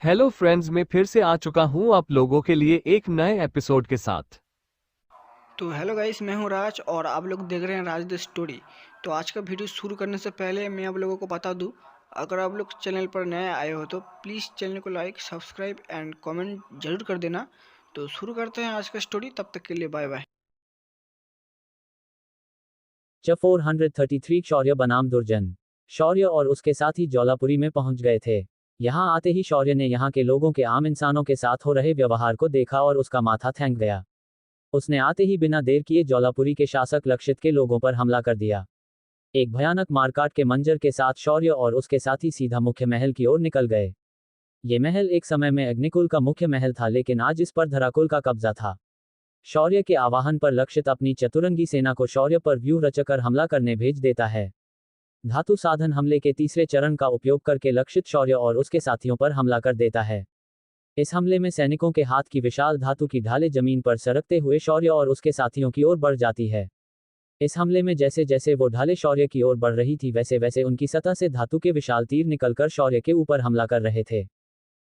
Hello friends, मैं फिर से आ चुका हूँ आप लोगों के लिए एक नए एपिसोड के साथ। तो हेलो गाइस, मैं हूं राज और आप लोग देख रहे हैं राज द स्टोरी। तो आज का वीडियो शुरू करने से पहले मैं आप लोगों को बता दूं, अगर आप लोग चैनल पर नए आए हो तो प्लीज़ चैनल को लाइक सब्सक्राइब एंड कमेंट जरूर कर देना। तो शुरू करते हैं आज का स्टोरी, तब तक के लिए बाय बाय। च 433 शौर्य बनाम दुर्जन। शौर्य और उसके साथी जौलापुरी में पहुंच गए थे। यहां आते ही शौर्य ने यहां के लोगों के आम इंसानों के साथ हो रहे व्यवहार को देखा और उसका माथा थैंक गया। उसने आते ही बिना देर किए जौलापुरी के शासक लक्षित के लोगों पर हमला कर दिया। एक भयानक मारकाट के मंजर के साथ शौर्य और उसके साथी सीधा मुख्य महल की ओर निकल गए। ये महल एक समय में अग्निकुल का मुख्य महल था, लेकिन आज इस पर धराकुल का कब्जा था। शौर्य के आवाहन पर लक्षित अपनी चतुरंगी सेना को शौर्य पर व्यूह रचकर हमला करने भेज देता है। धातु साधन हमले के तीसरे चरण का उपयोग करके लक्षित शौर्य और उसके साथियों पर हमला कर देता है। इस हमले में सैनिकों के हाथ की विशाल धातु की ढालें जमीन पर सरकते हुए शौर्य और उसके साथियों की ओर बढ़ जाती है। इस हमले में जैसे जैसे वो ढालें शौर्य की ओर बढ़ रही थी, वैसे वैसे उनकी सतह से धातु के विशाल तीर निकलकर शौर्य के ऊपर हमला कर रहे थे।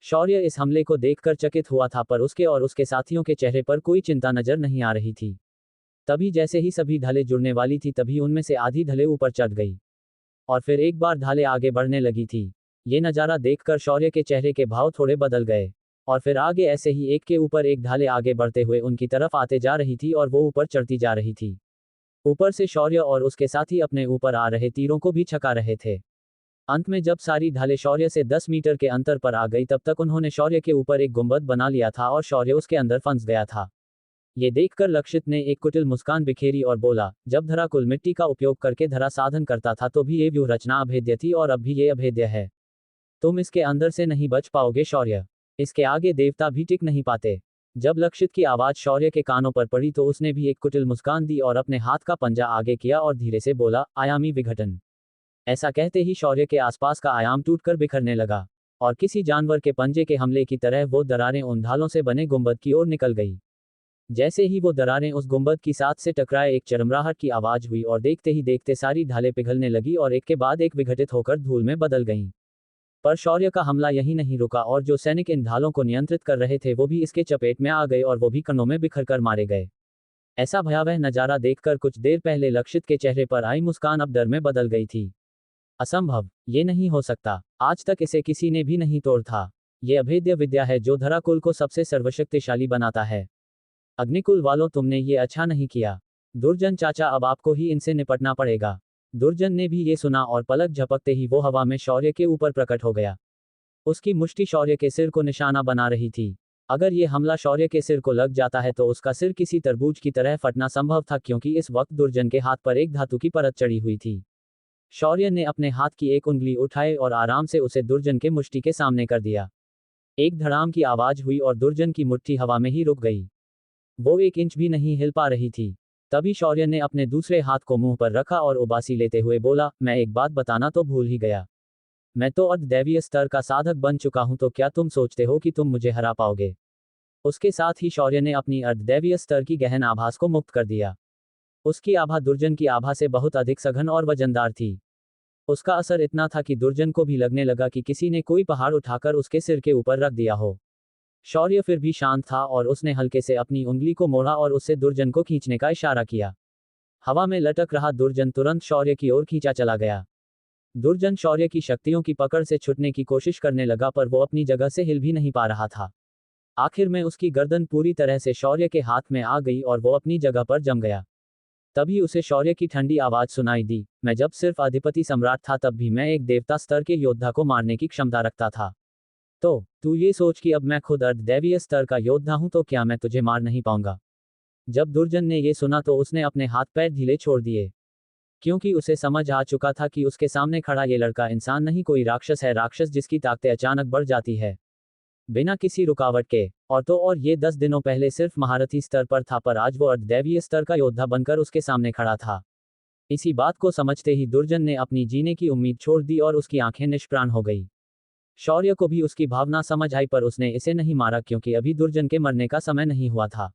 शौर्य इस हमले को देखकर चकित हुआ था, पर उसके और उसके साथियों के चेहरे पर कोई चिंता नजर नहीं आ रही थी। तभी जैसे ही सभी ढालें जुड़ने वाली थी, तभी उनमें से आधी ढलें ऊपर चढ़ गई और फिर एक बार ढालें आगे बढ़ने लगी थी। ये नज़ारा देखकर शौर्य के चेहरे के भाव थोड़े बदल गए और फिर आगे ऐसे ही एक के ऊपर एक ढालें आगे बढ़ते हुए उनकी तरफ आते जा रही थी और वो ऊपर चढ़ती जा रही थी। ऊपर से शौर्य और उसके साथी अपने ऊपर आ रहे तीरों को भी छका रहे थे। अंत में जब सारी ढालें शौर्य से 10 मीटर के अंतर पर आ गई, तब तक उन्होंने शौर्य के ऊपर एक गुंबद बना लिया था और शौर्य उसके अंदर फंस गया था। ये देखकर लक्षित ने एक कुटिल मुस्कान बिखेरी और बोला, जब धराकुल मिट्टी का उपयोग करके धरा साधन करता था तो भी ये व्यूह रचना अभेद्य थी और अब भी ये अभेद्य है। तुम इसके अंदर से नहीं बच पाओगे शौर्य। इसके आगे देवता भी टिक नहीं पाते। जब लक्षित की आवाज शौर्य के कानों पर पड़ी तो उसने भी एक कुटिल मुस्कान दी और अपने हाथ का पंजा आगे किया और धीरे से बोला, आयामी विघटन। ऐसा कहते ही शौर्य के आसपास का आयाम टूटकर बिखरने लगा और किसी जानवर के पंजे के हमले की तरह वो दरारें उन ढालों से बने गुंबद की ओर निकल गई। जैसे ही वो दरारें उस गुंबद की साथ से टकराए, एक चरमराहट की आवाज हुई और देखते ही देखते सारी ढालें पिघलने लगी और एक के बाद एक विघटित होकर धूल में बदल गईं। पर शौर्य का हमला यहीं नहीं रुका और जो सैनिक इन ढालों को नियंत्रित कर रहे थे वो भी इसके चपेट में आ गए और वो भी कणों में बिखर कर मारे गए। ऐसा भयावह नजारा देखकर कुछ देर पहले लक्षित के चेहरे पर आई मुस्कान अब डर में बदल गई थी। असंभव, ये नहीं हो सकता, आज तक इसे किसी ने भी नहीं तोड़ था। ये अभेद्य विद्या है जो धराकुल को सबसे सर्वशक्तिशाली बनाता है। अग्निकुल वालों, तुमने ये अच्छा नहीं किया। दुर्जन चाचा, अब आपको ही इनसे निपटना पड़ेगा। दुर्जन ने भी ये सुना और पलक झपकते ही वो हवा में शौर्य के ऊपर प्रकट हो गया। उसकी मुष्टि शौर्य के सिर को निशाना बना रही थी। अगर ये हमला शौर्य के सिर को लग जाता है तो उसका सिर किसी तरबूज की तरह फटना संभव था, क्योंकि इस वक्त दुर्जन के हाथ पर एक धातु की परत चढ़ी हुई थी। शौर्य ने अपने हाथ की एक उंगली उठाई और आराम से उसे दुर्जन के मुष्टि के सामने कर दिया। एक धड़ाम की आवाज हुई और दुर्जन की मुट्ठी हवा में ही रुक गई। वो 1 इंच भी नहीं हिल पा रही थी। तभी शौर्य ने अपने दूसरे हाथ को मुंह पर रखा और उबासी लेते हुए बोला, मैं एक बात बताना तो भूल ही गया। मैं तो अर्धदैवीय स्तर का साधक बन चुका हूं, तो क्या तुम सोचते हो कि तुम मुझे हरा पाओगे? उसके साथ ही शौर्य ने अपनी अर्धदैवीय स्तर की गहन आभास को मुक्त कर दिया। उसकी आभा दुर्जन की आभा से बहुत अधिक सघन और वजनदार थी। उसका असर इतना था कि दुर्जन को भी लगने लगा कि किसी ने कोई पहाड़ उठाकर उसके सिर के ऊपर रख दिया हो। शौर्य फिर भी शांत था और उसने हल्के से अपनी उंगली को मोड़ा और उससे दुर्जन को खींचने का इशारा किया। हवा में लटक रहा दुर्जन तुरंत शौर्य की ओर खींचा चला गया। दुर्जन शौर्य की शक्तियों की पकड़ से छुटने की कोशिश करने लगा, पर वो अपनी जगह से हिल भी नहीं पा रहा था। आखिर में उसकी गर्दन पूरी तरह से शौर्य के हाथ में आ गई और वो अपनी जगह पर जम गया। तभी उसे शौर्य की ठंडी आवाज सुनाई दी, मैं जब सिर्फ अधिपति सम्राट था तब भी मैं एक देवता स्तर के योद्धा को मारने की क्षमता रखता था। तो तू ये सोच कि अब मैं खुद अर्धदैवीय स्तर का योद्धा हूं तो क्या मैं तुझे मार नहीं पाऊंगा? जब दुर्जन ने ये सुना तो उसने अपने हाथ पैर ढीले छोड़ दिए, क्योंकि उसे समझ आ चुका था कि उसके सामने खड़ा ये लड़का इंसान नहीं, कोई राक्षस है, राक्षस जिसकी ताकतें अचानक बढ़ जाती है बिना किसी रुकावट के। और तो और ये 10 दिनों पहले सिर्फ महारथी स्तर पर था, पर आज वो अर्धदैवीय स्तर का योद्धा बनकर उसके सामने खड़ा था। इसी बात को समझते ही दुर्जन ने अपनी जीने की उम्मीद छोड़ दी और उसकी आंखें निष्प्राण हो गई। शौर्य को भी उसकी भावना समझ आई, पर उसने इसे नहीं मारा क्योंकि अभी दुर्जन के मरने का समय नहीं हुआ था।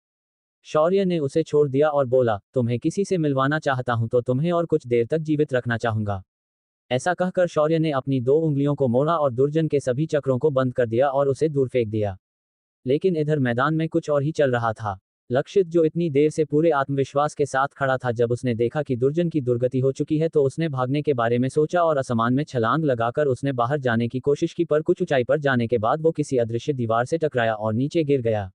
शौर्य ने उसे छोड़ दिया और बोला, तुम्हें किसी से मिलवाना चाहता हूं तो तुम्हें और कुछ देर तक जीवित रखना चाहूंगा। ऐसा कहकर शौर्य ने अपनी 2 उंगलियों को मोड़ा और दुर्जन के सभी चक्रों को बंद कर दिया और उसे दूर फेंक दिया। लेकिन इधर मैदान में कुछ और ही चल रहा था। लक्षित, जो इतनी देर से पूरे आत्मविश्वास के साथ खड़ा था, जब उसने देखा कि दुर्जन की दुर्गति हो चुकी है तो उसने भागने के बारे में सोचा और आसमान में छलांग लगाकर उसने बाहर जाने की कोशिश की, पर कुछ ऊंचाई पर जाने के बाद वो किसी अदृश्य दीवार से टकराया और नीचे गिर गया।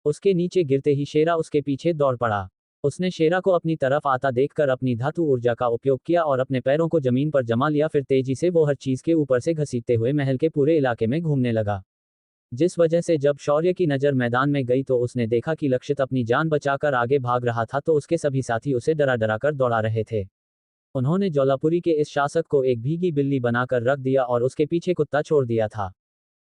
उसके नीचे गिरते ही शेरा उसके पीछे दौड़ पड़ा। उसने शेरा को अपनी तरफ आता देखकर अपनी धातु ऊर्जा का उपयोग किया और अपने पैरों को जमीन पर जमा लिया, फिर तेजी से वो हर चीज के ऊपर से घसीटते हुए महल के पूरे इलाके में घूमने लगा। जिस वजह से जब शौर्य की नज़र मैदान में गई तो उसने देखा कि लक्षित अपनी जान बचाकर आगे भाग रहा था, तो उसके सभी साथी उसे डरा डरा कर दौड़ा रहे थे। उन्होंने ज्वालापुरी के इस शासक को एक भीगी बिल्ली बनाकर रख दिया और उसके पीछे कुत्ता छोड़ दिया था।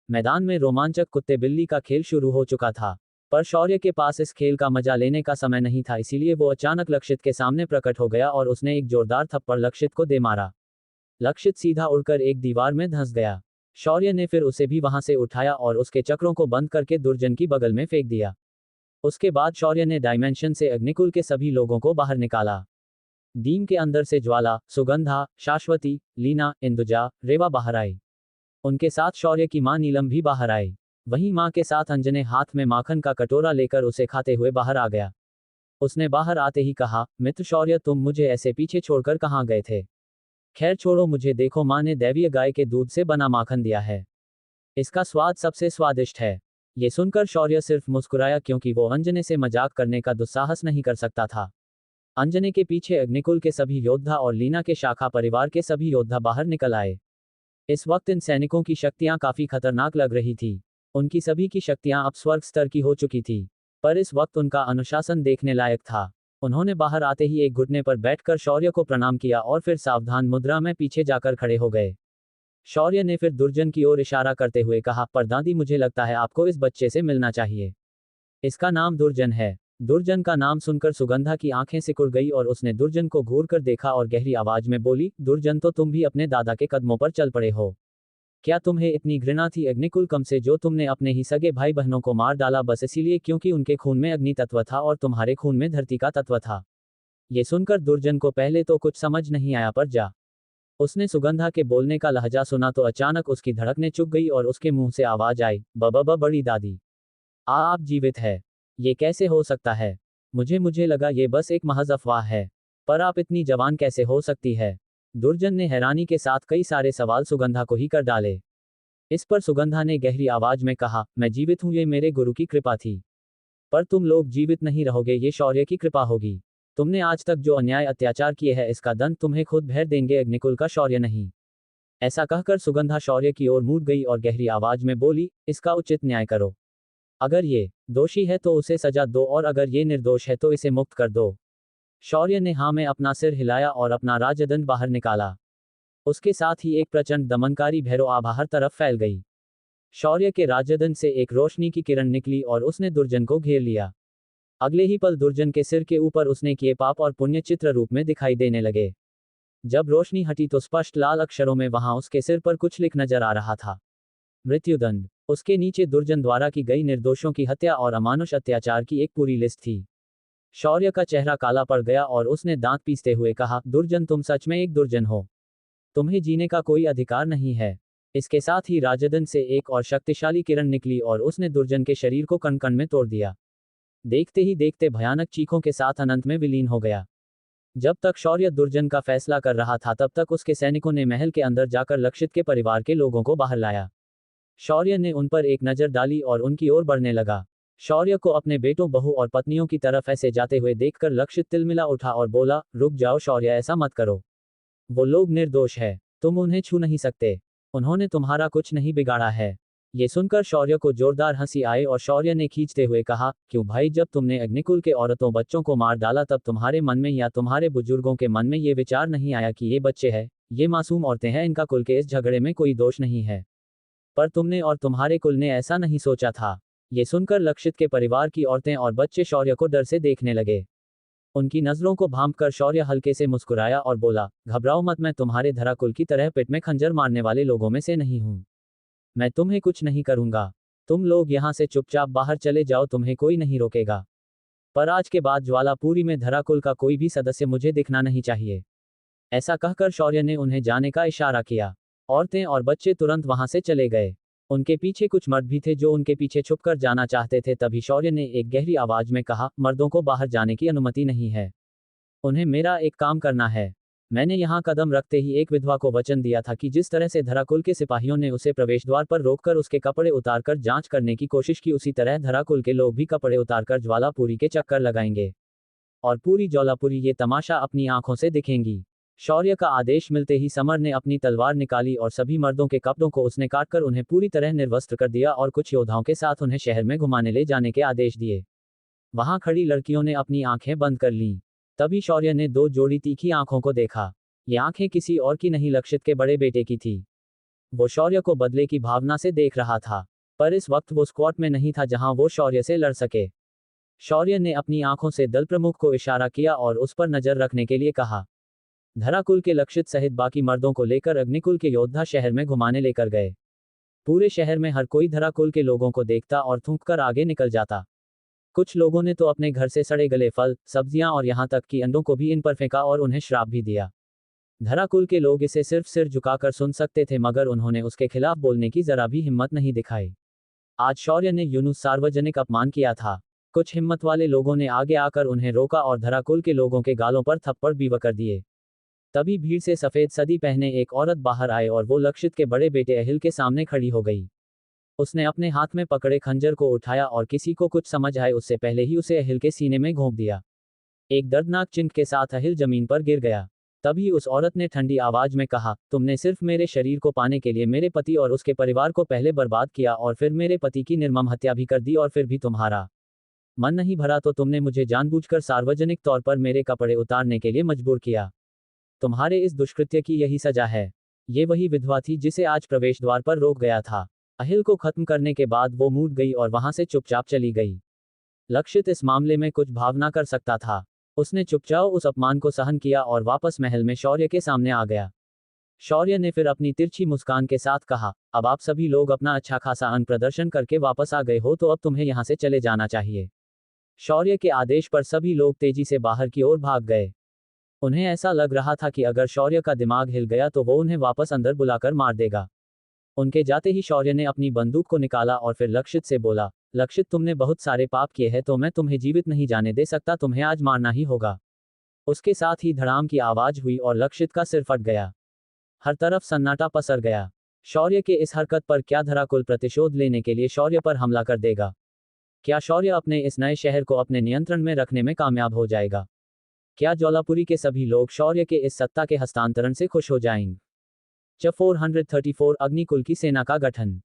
मैदान में रोमांचक कुत्ते बिल्ली का खेल शुरू हो चुका था, पर शौर्य के पास इस खेल का मजा लेने का समय नहीं था, इसीलिए वो अचानक लक्षित के सामने प्रकट हो गया और उसने एक जोरदार थप्पड़ लक्षित को दे मारा। लक्षित सीधा उड़कर एक दीवार में धंस गया। शौर्य ने फिर उसे भी वहां से उठाया और उसके चक्रों को बंद करके दुर्जन की बगल में फेंक दिया। उसके बाद शौर्य ने डायमेंशन से अग्निकुल के सभी लोगों को बाहर निकाला। डीम के अंदर से ज्वाला, सुगंधा, शाश्वती, लीना, इंदुजा, रेवा बाहर आई। उनके साथ शौर्य की मां नीलम भी बाहर आई। वहीं मां के साथ अंजने हाथ में माखन का कटोरा लेकर उसे खाते हुए बाहर आ गया। उसने बाहर आते ही कहा, मित्र शौर्य, तुम मुझे ऐसे पीछे छोड़कर कहाँ गए थे? खैर छोड़ो, मुझे देखो, मां ने दैवीय गाय के दूध से बना माखन दिया है। इसका स्वाद सबसे स्वादिष्ट है। ये सुनकर शौर्य सिर्फ मुस्कुराया, क्योंकि वो अंजने से मजाक करने का दुस्साहस नहीं कर सकता था। अंजने के पीछे अग्निकुल के सभी योद्धा और लीना के शाखा परिवार के सभी योद्धा बाहर निकल आए। इस वक्त इन सैनिकों की शक्तियां काफी खतरनाक लग रही थी। उनकी सभी की शक्तियां अब स्वर्ग स्तर की हो चुकी थी, पर इस वक्त उनका अनुशासन देखने लायक था। उन्होंने बाहर आते ही एक घुटने पर बैठकर शौर्य को प्रणाम किया और फिर सावधान मुद्रा में पीछे जाकर खड़े हो गए। शौर्य ने फिर दुर्जन की ओर इशारा करते हुए कहा, परदादी, मुझे लगता है आपको इस बच्चे से मिलना चाहिए। इसका नाम दुर्जन है। दुर्जन का नाम सुनकर सुगंधा की आंखें सिकुड़ गई और उसने दुर्जन को घूर कर देखा और गहरी आवाज में बोली, दुर्जन, तो तुम भी अपने दादा के कदमों पर चल पड़े हो। क्या तुम्हें इतनी घृणा थी अग्निकुल कम से, जो तुमने अपने ही सगे भाई बहनों को मार डाला बस इसीलिए क्योंकि उनके खून में अग्नि तत्व था और तुम्हारे खून में धरती का तत्व था? ये सुनकर दुर्जन को पहले तो कुछ समझ नहीं आया, पर जा उसने सुगंधा के बोलने का लहजा सुना तो अचानक उसकी धड़कनें चुक गई और उसके मुंह से आवाज आई, बबा बड़ी दादी, आप जीवित है? ये कैसे हो सकता है? मुझे लगा ये बस एक महज अफवाह है, पर आप इतनी जवान कैसे हो सकती है? दुर्जन ने हैरानी के साथ कई सारे सवाल सुगंधा को ही कर डाले। इस पर सुगंधा ने गहरी आवाज में कहा, मैं जीवित हूं, ये मेरे गुरु की कृपा थी। पर तुम लोग जीवित नहीं रहोगे, ये शौर्य की कृपा होगी। तुमने आज तक जो अन्याय अत्याचार किए हैं इसका दंड तुम्हें खुद भर देंगे, अग्निकुल का शौर्य नहीं। ऐसा कहकर सुगंधा शौर्य की ओर मुड़ गई और गहरी आवाज में बोली, इसका उचित न्याय करो। अगर ये दोषी है तो उसे सजा दो और अगर ये निर्दोष है तो इसे मुक्त कर दो। शौर्य ने हाँ में अपना सिर हिलाया और अपना राजदंड बाहर निकाला। उसके साथ ही एक प्रचंड दमनकारी भैरव आभा हर तरफ फैल गई। शौर्य के राजदंड से एक रोशनी की किरण निकली और उसने दुर्जन को घेर लिया। अगले ही पल दुर्जन के सिर के ऊपर उसने किए पाप और पुण्य चित्र रूप में दिखाई देने लगे। जब रोशनी हटी तो स्पष्ट लाल अक्षरों में वहां उसके सिर पर कुछ लिख नजर आ रहा था, मृत्युदंड। उसके नीचे दुर्जन द्वारा की गई निर्दोषों की हत्या और अमानुष अत्याचार की एक पूरी लिस्ट थी। शौर्य का चेहरा काला पड़ गया और उसने दांत पीसते हुए कहा, दुर्जन, तुम सच में एक दुर्जन हो। तुम्हें जीने का कोई अधिकार नहीं है। इसके साथ ही राजदंड से एक और शक्तिशाली किरण निकली और उसने दुर्जन के शरीर को कण कण में तोड़ दिया। देखते ही देखते भयानक चीखों के साथ अनंत में विलीन हो गया। जब तक शौर्य दुर्जन का फैसला कर रहा था तब तक उसके सैनिकों ने महल के अंदर जाकर लक्षित के परिवार के लोगों को बाहर लाया। शौर्य ने उन पर एक नजर डाली और उनकी ओर बढ़ने लगा। शौर्य को अपने बेटों, बहू और पत्नियों की तरफ ऐसे जाते हुए देखकर लक्षित तिलमिला उठा और बोला, रुक जाओ शौर्य, ऐसा मत करो। वो लोग निर्दोष है, तुम उन्हें छू नहीं सकते। उन्होंने तुम्हारा कुछ नहीं बिगाड़ा है। ये सुनकर शौर्य को जोरदार हंसी आई और शौर्य ने खींचते हुए कहा, क्यों भाई, जब तुमने अग्निकुल के औरतों बच्चों को मार डाला तब तुम्हारे मन में या तुम्हारे बुजुर्गों के मन में ये विचार नहीं आया कि ये बच्चे हैं, ये मासूम औरतें हैं, इनका कुल के इस झगड़े में कोई दोष नहीं है। पर तुमने और तुम्हारे कुल ने ऐसा नहीं सोचा था। ये सुनकर लक्षित के परिवार की औरतें और बच्चे शौर्य को डर से देखने लगे। उनकी नजरों को भांपकर शौर्य हल्के से मुस्कुराया और बोला, घबराओ मत, मैं तुम्हारे धराकुल की तरह पिट में खंजर मारने वाले लोगों में से नहीं हूं। मैं तुम्हें कुछ नहीं करूंगा। तुम लोग यहां से चुपचाप बाहर चले जाओ, तुम्हें कोई नहीं रोकेगा। पर आज के बाद ज्वालापुरी में धराकुल का कोई भी सदस्य मुझे दिखना नहीं चाहिए। ऐसा कहकर शौर्य ने उन्हें जाने का इशारा किया। औरतें और बच्चे तुरंत वहां से चले गए। उनके पीछे कुछ मर्द भी थे जो उनके पीछे छुपकर जाना चाहते थे। तभी शौर्य ने एक गहरी आवाज में कहा, मर्दों को बाहर जाने की अनुमति नहीं है। उन्हें मेरा एक काम करना है। मैंने यहाँ कदम रखते ही एक विधवा को वचन दिया था कि जिस तरह से धराकुल के सिपाहियों ने उसे प्रवेश द्वार पर रोककर उसके कपड़े उतारकर जांच करने की कोशिश की, उसी तरह धराकुल के लोग भी कपड़े उतारकर ज्वालापुरी के चक्कर लगाएंगे और पूरी ज्वालापुरी ये तमाशा अपनी आंखों से दिखेंगी। शौर्य का आदेश मिलते ही समर ने अपनी तलवार निकाली और सभी मर्दों के कपड़ों को उसने काटकर उन्हें पूरी तरह निर्वस्त्र कर दिया और कुछ योद्धाओं के साथ उन्हें शहर में घुमाने ले जाने के आदेश दिए। वहां खड़ी लड़कियों ने अपनी आंखें बंद कर लीं। तभी शौर्य ने दो जोड़ी तीखी आंखों को देखा। ये आंखें किसी और की नहीं, लक्षित के बड़े बेटे की थी। वो शौर्य को बदले की भावना से देख रहा था, पर इस वक्त वो स्क्वाड में नहीं था जहां वो शौर्य से लड़ सके। शौर्य ने अपनी आंखों से दल प्रमुख को इशारा किया और उस पर नजर रखने के लिए कहा। धराकुल के लक्षित सहित बाकी मर्दों को लेकर अग्निकुल के योद्धा शहर में घुमाने लेकर गए। पूरे शहर में हर कोई धराकुल के लोगों को देखता और थूककर आगे निकल जाता। कुछ लोगों ने तो अपने घर से सड़े गले फल, सब्जियां और यहां तक कि अंडों को भी इन पर फेंका और उन्हें श्राप भी दिया। धराकुल के लोग इसे सिर्फ सिर झुकाकर सुन सकते थे, मगर उन्होंने उसके खिलाफ बोलने की जरा भी हिम्मत नहीं दिखाई। आज शौर्य ने यूनुस सार्वजनिक अपमान किया था। कुछ हिम्मत वाले लोगों ने आगे आकर उन्हें रोका और धराकुल के लोगों के गालों पर थप्पड़ भी कर दिए। तभी भीड़ से सफेद सदी पहने एक औरत बाहर आए और वो लक्षित के बड़े बेटे अहिल के सामने खड़ी हो गई। उसने अपने हाथ में पकड़े खंजर को उठाया और किसी को कुछ समझ आए उससे पहले ही उसे अहिल के सीने में घोंप दिया। एक दर्दनाक चिंक के साथ अहिल जमीन पर गिर गया। तभी उस औरत ने ठंडी आवाज में कहा, तुमने सिर्फ मेरे शरीर को पाने के लिए मेरे पति और उसके परिवार को पहले बर्बाद किया और फिर मेरे पति की निर्मम हत्या भी कर दी, और फिर भी तुम्हारा मन नहीं भरा तो तुमने मुझे जानबूझकर सार्वजनिक तौर पर मेरे कपड़े उतारने के लिए मजबूर किया। तुम्हारे इस दुष्कृत्य की यही सजा है। ये वही विधवा थी जिसे आज प्रवेश द्वार पर रोक गया था। अहिल को खत्म करने के बाद वो मूड गई और वहां से चुपचाप चली गई। लक्षित इस मामले में कुछ भाव ना कर सकता था। उसने चुपचाप उस अपमान को सहन किया और वापस महल में शौर्य के सामने आ गया। शौर्य ने फिर अपनी तिरछी मुस्कान के साथ कहा, अब आप सभी लोग अपना अच्छा खासा अन्न प्रदर्शन करके वापस आ गए हो तो अब तुम्हें यहां से चले जाना चाहिए। शौर्य के आदेश पर सभी लोग तेजी से बाहर की ओर भाग गए। उन्हें ऐसा लग रहा था कि अगर शौर्य का दिमाग हिल गया तो वो उन्हें वापस अंदर बुलाकर मार देगा। उनके जाते ही शौर्य ने अपनी बंदूक को निकाला और फिर लक्षित से बोला, लक्षित तुमने बहुत सारे पाप किए हैं तो मैं तुम्हें जीवित नहीं जाने दे सकता, तुम्हें आज मारना ही होगा। उसके साथ ही धड़ाम की आवाज हुई और लक्षित का सिर फट गया। हर तरफ सन्नाटा पसर गया। शौर्य के इस हरकत पर क्या धराकुल प्रतिशोध लेने के लिए शौर्य पर हमला कर देगा? क्या शौर्य अपने इस नए शहर को अपने नियंत्रण में रखने में कामयाब हो जाएगा? क्या ज्वालापुरी के सभी लोग शौर्य के इस सत्ता के हस्तांतरण से खुश हो जाएंगे? 434 अग्निकुल की सेना का गठन।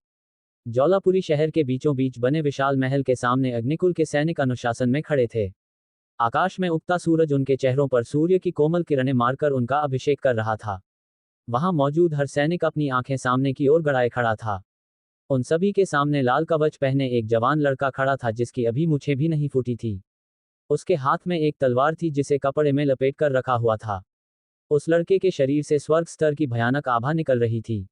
ज्वालापुरी शहर के बीचों बीच बने विशाल महल के सामने अग्निकुल के सैनिक अनुशासन में खड़े थे। आकाश में उगता सूरज उनके चेहरों पर सूर्य की कोमल किरणें मारकर उनका अभिषेक कर रहा था। वहां मौजूद हर सैनिक अपनी आंखें सामने की ओर गड़ाए खड़ा था। उन सभी के सामने लाल कवच पहने एक जवान लड़का खड़ा था जिसकी अभी मूछें भी नहीं फूटी थी। उसके हाथ में एक तलवार थी जिसे कपड़े में लपेट कर रखा हुआ था। उस लड़के के शरीर से स्वर्ग स्तर की भयानक आभा निकल रही थी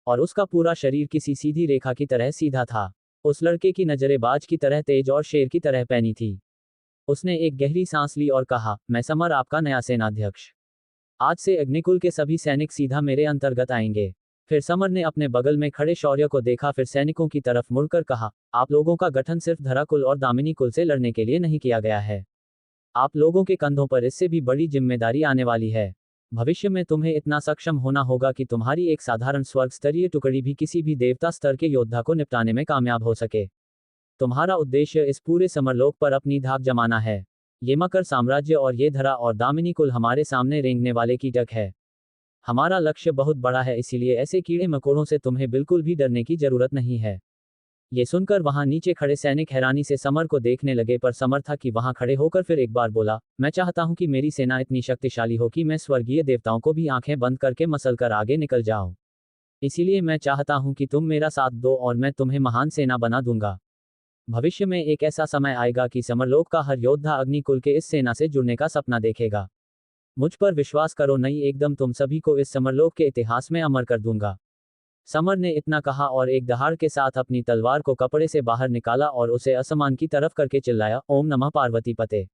और उसका पूरा शरीर किसी सीधी रेखा की तरह सीधा था। उस लड़के की नजरें बाज की तरह तेज और शेर की तरह पैनी थी। उसने एक गहरी सांस ली और कहा, मैं समर आपका नया सेनाध्यक्ष। आज से अग्निकुल के सभी सैनिक सीधा मेरे अंतर्गत आएंगे। फिर समर ने अपने बगल में खड़े शौर्य को देखा, फिर सैनिकों की तरफ मुड़कर कहा, आप लोगों का गठन सिर्फ धराकुल और दामिनी कुल से लड़ने के लिए नहीं किया गया है। आप लोगों के कंधों पर इससे भी बड़ी जिम्मेदारी आने वाली है। भविष्य में तुम्हें इतना सक्षम होना होगा कि तुम्हारी एक साधारण स्वर्ग स्तरीय टुकड़ी भी किसी भी देवता स्तर के योद्धा को निपटाने में कामयाब हो सके। तुम्हारा उद्देश्य इस पूरे समरलोक पर अपनी धाक जमाना है। ये मकर साम्राज्य और ये धरा और दामिनी कुल हमारे सामने रेंगने वाले कीटक है। हमारा लक्ष्य बहुत बड़ा है, इसीलिए ऐसे कीड़े मकोड़ों से तुम्हें बिल्कुल भी डरने की जरूरत नहीं है। ये सुनकर वहां नीचे खड़े सैनिक हैरानी से समर को देखने लगे, पर समर था कि वहां खड़े होकर फिर एक बार बोला, मैं चाहता हूं कि मेरी सेना इतनी शक्तिशाली हो कि मैं स्वर्गीय देवताओं को भी आंखें बंद करके मसल कर आगे निकल जाऊं। इसीलिए मैं चाहता हूं कि तुम मेरा साथ दो और मैं तुम्हें महान सेना बना दूंगा। भविष्य में एक ऐसा समय आएगा कि समरलोक का हर योद्धा अग्निकुल के इस सेना से जुड़ने का सपना देखेगा। मुझ पर विश्वास करो, नहीं एकदम तुम सभी को इस समरलोक के इतिहास में अमर कर दूंगा। समर ने इतना कहा और एक दहाड़ के साथ अपनी तलवार को कपड़े से बाहर निकाला और उसे आसमान की तरफ करके चिल्लाया, ओम नमः पार्वती पते,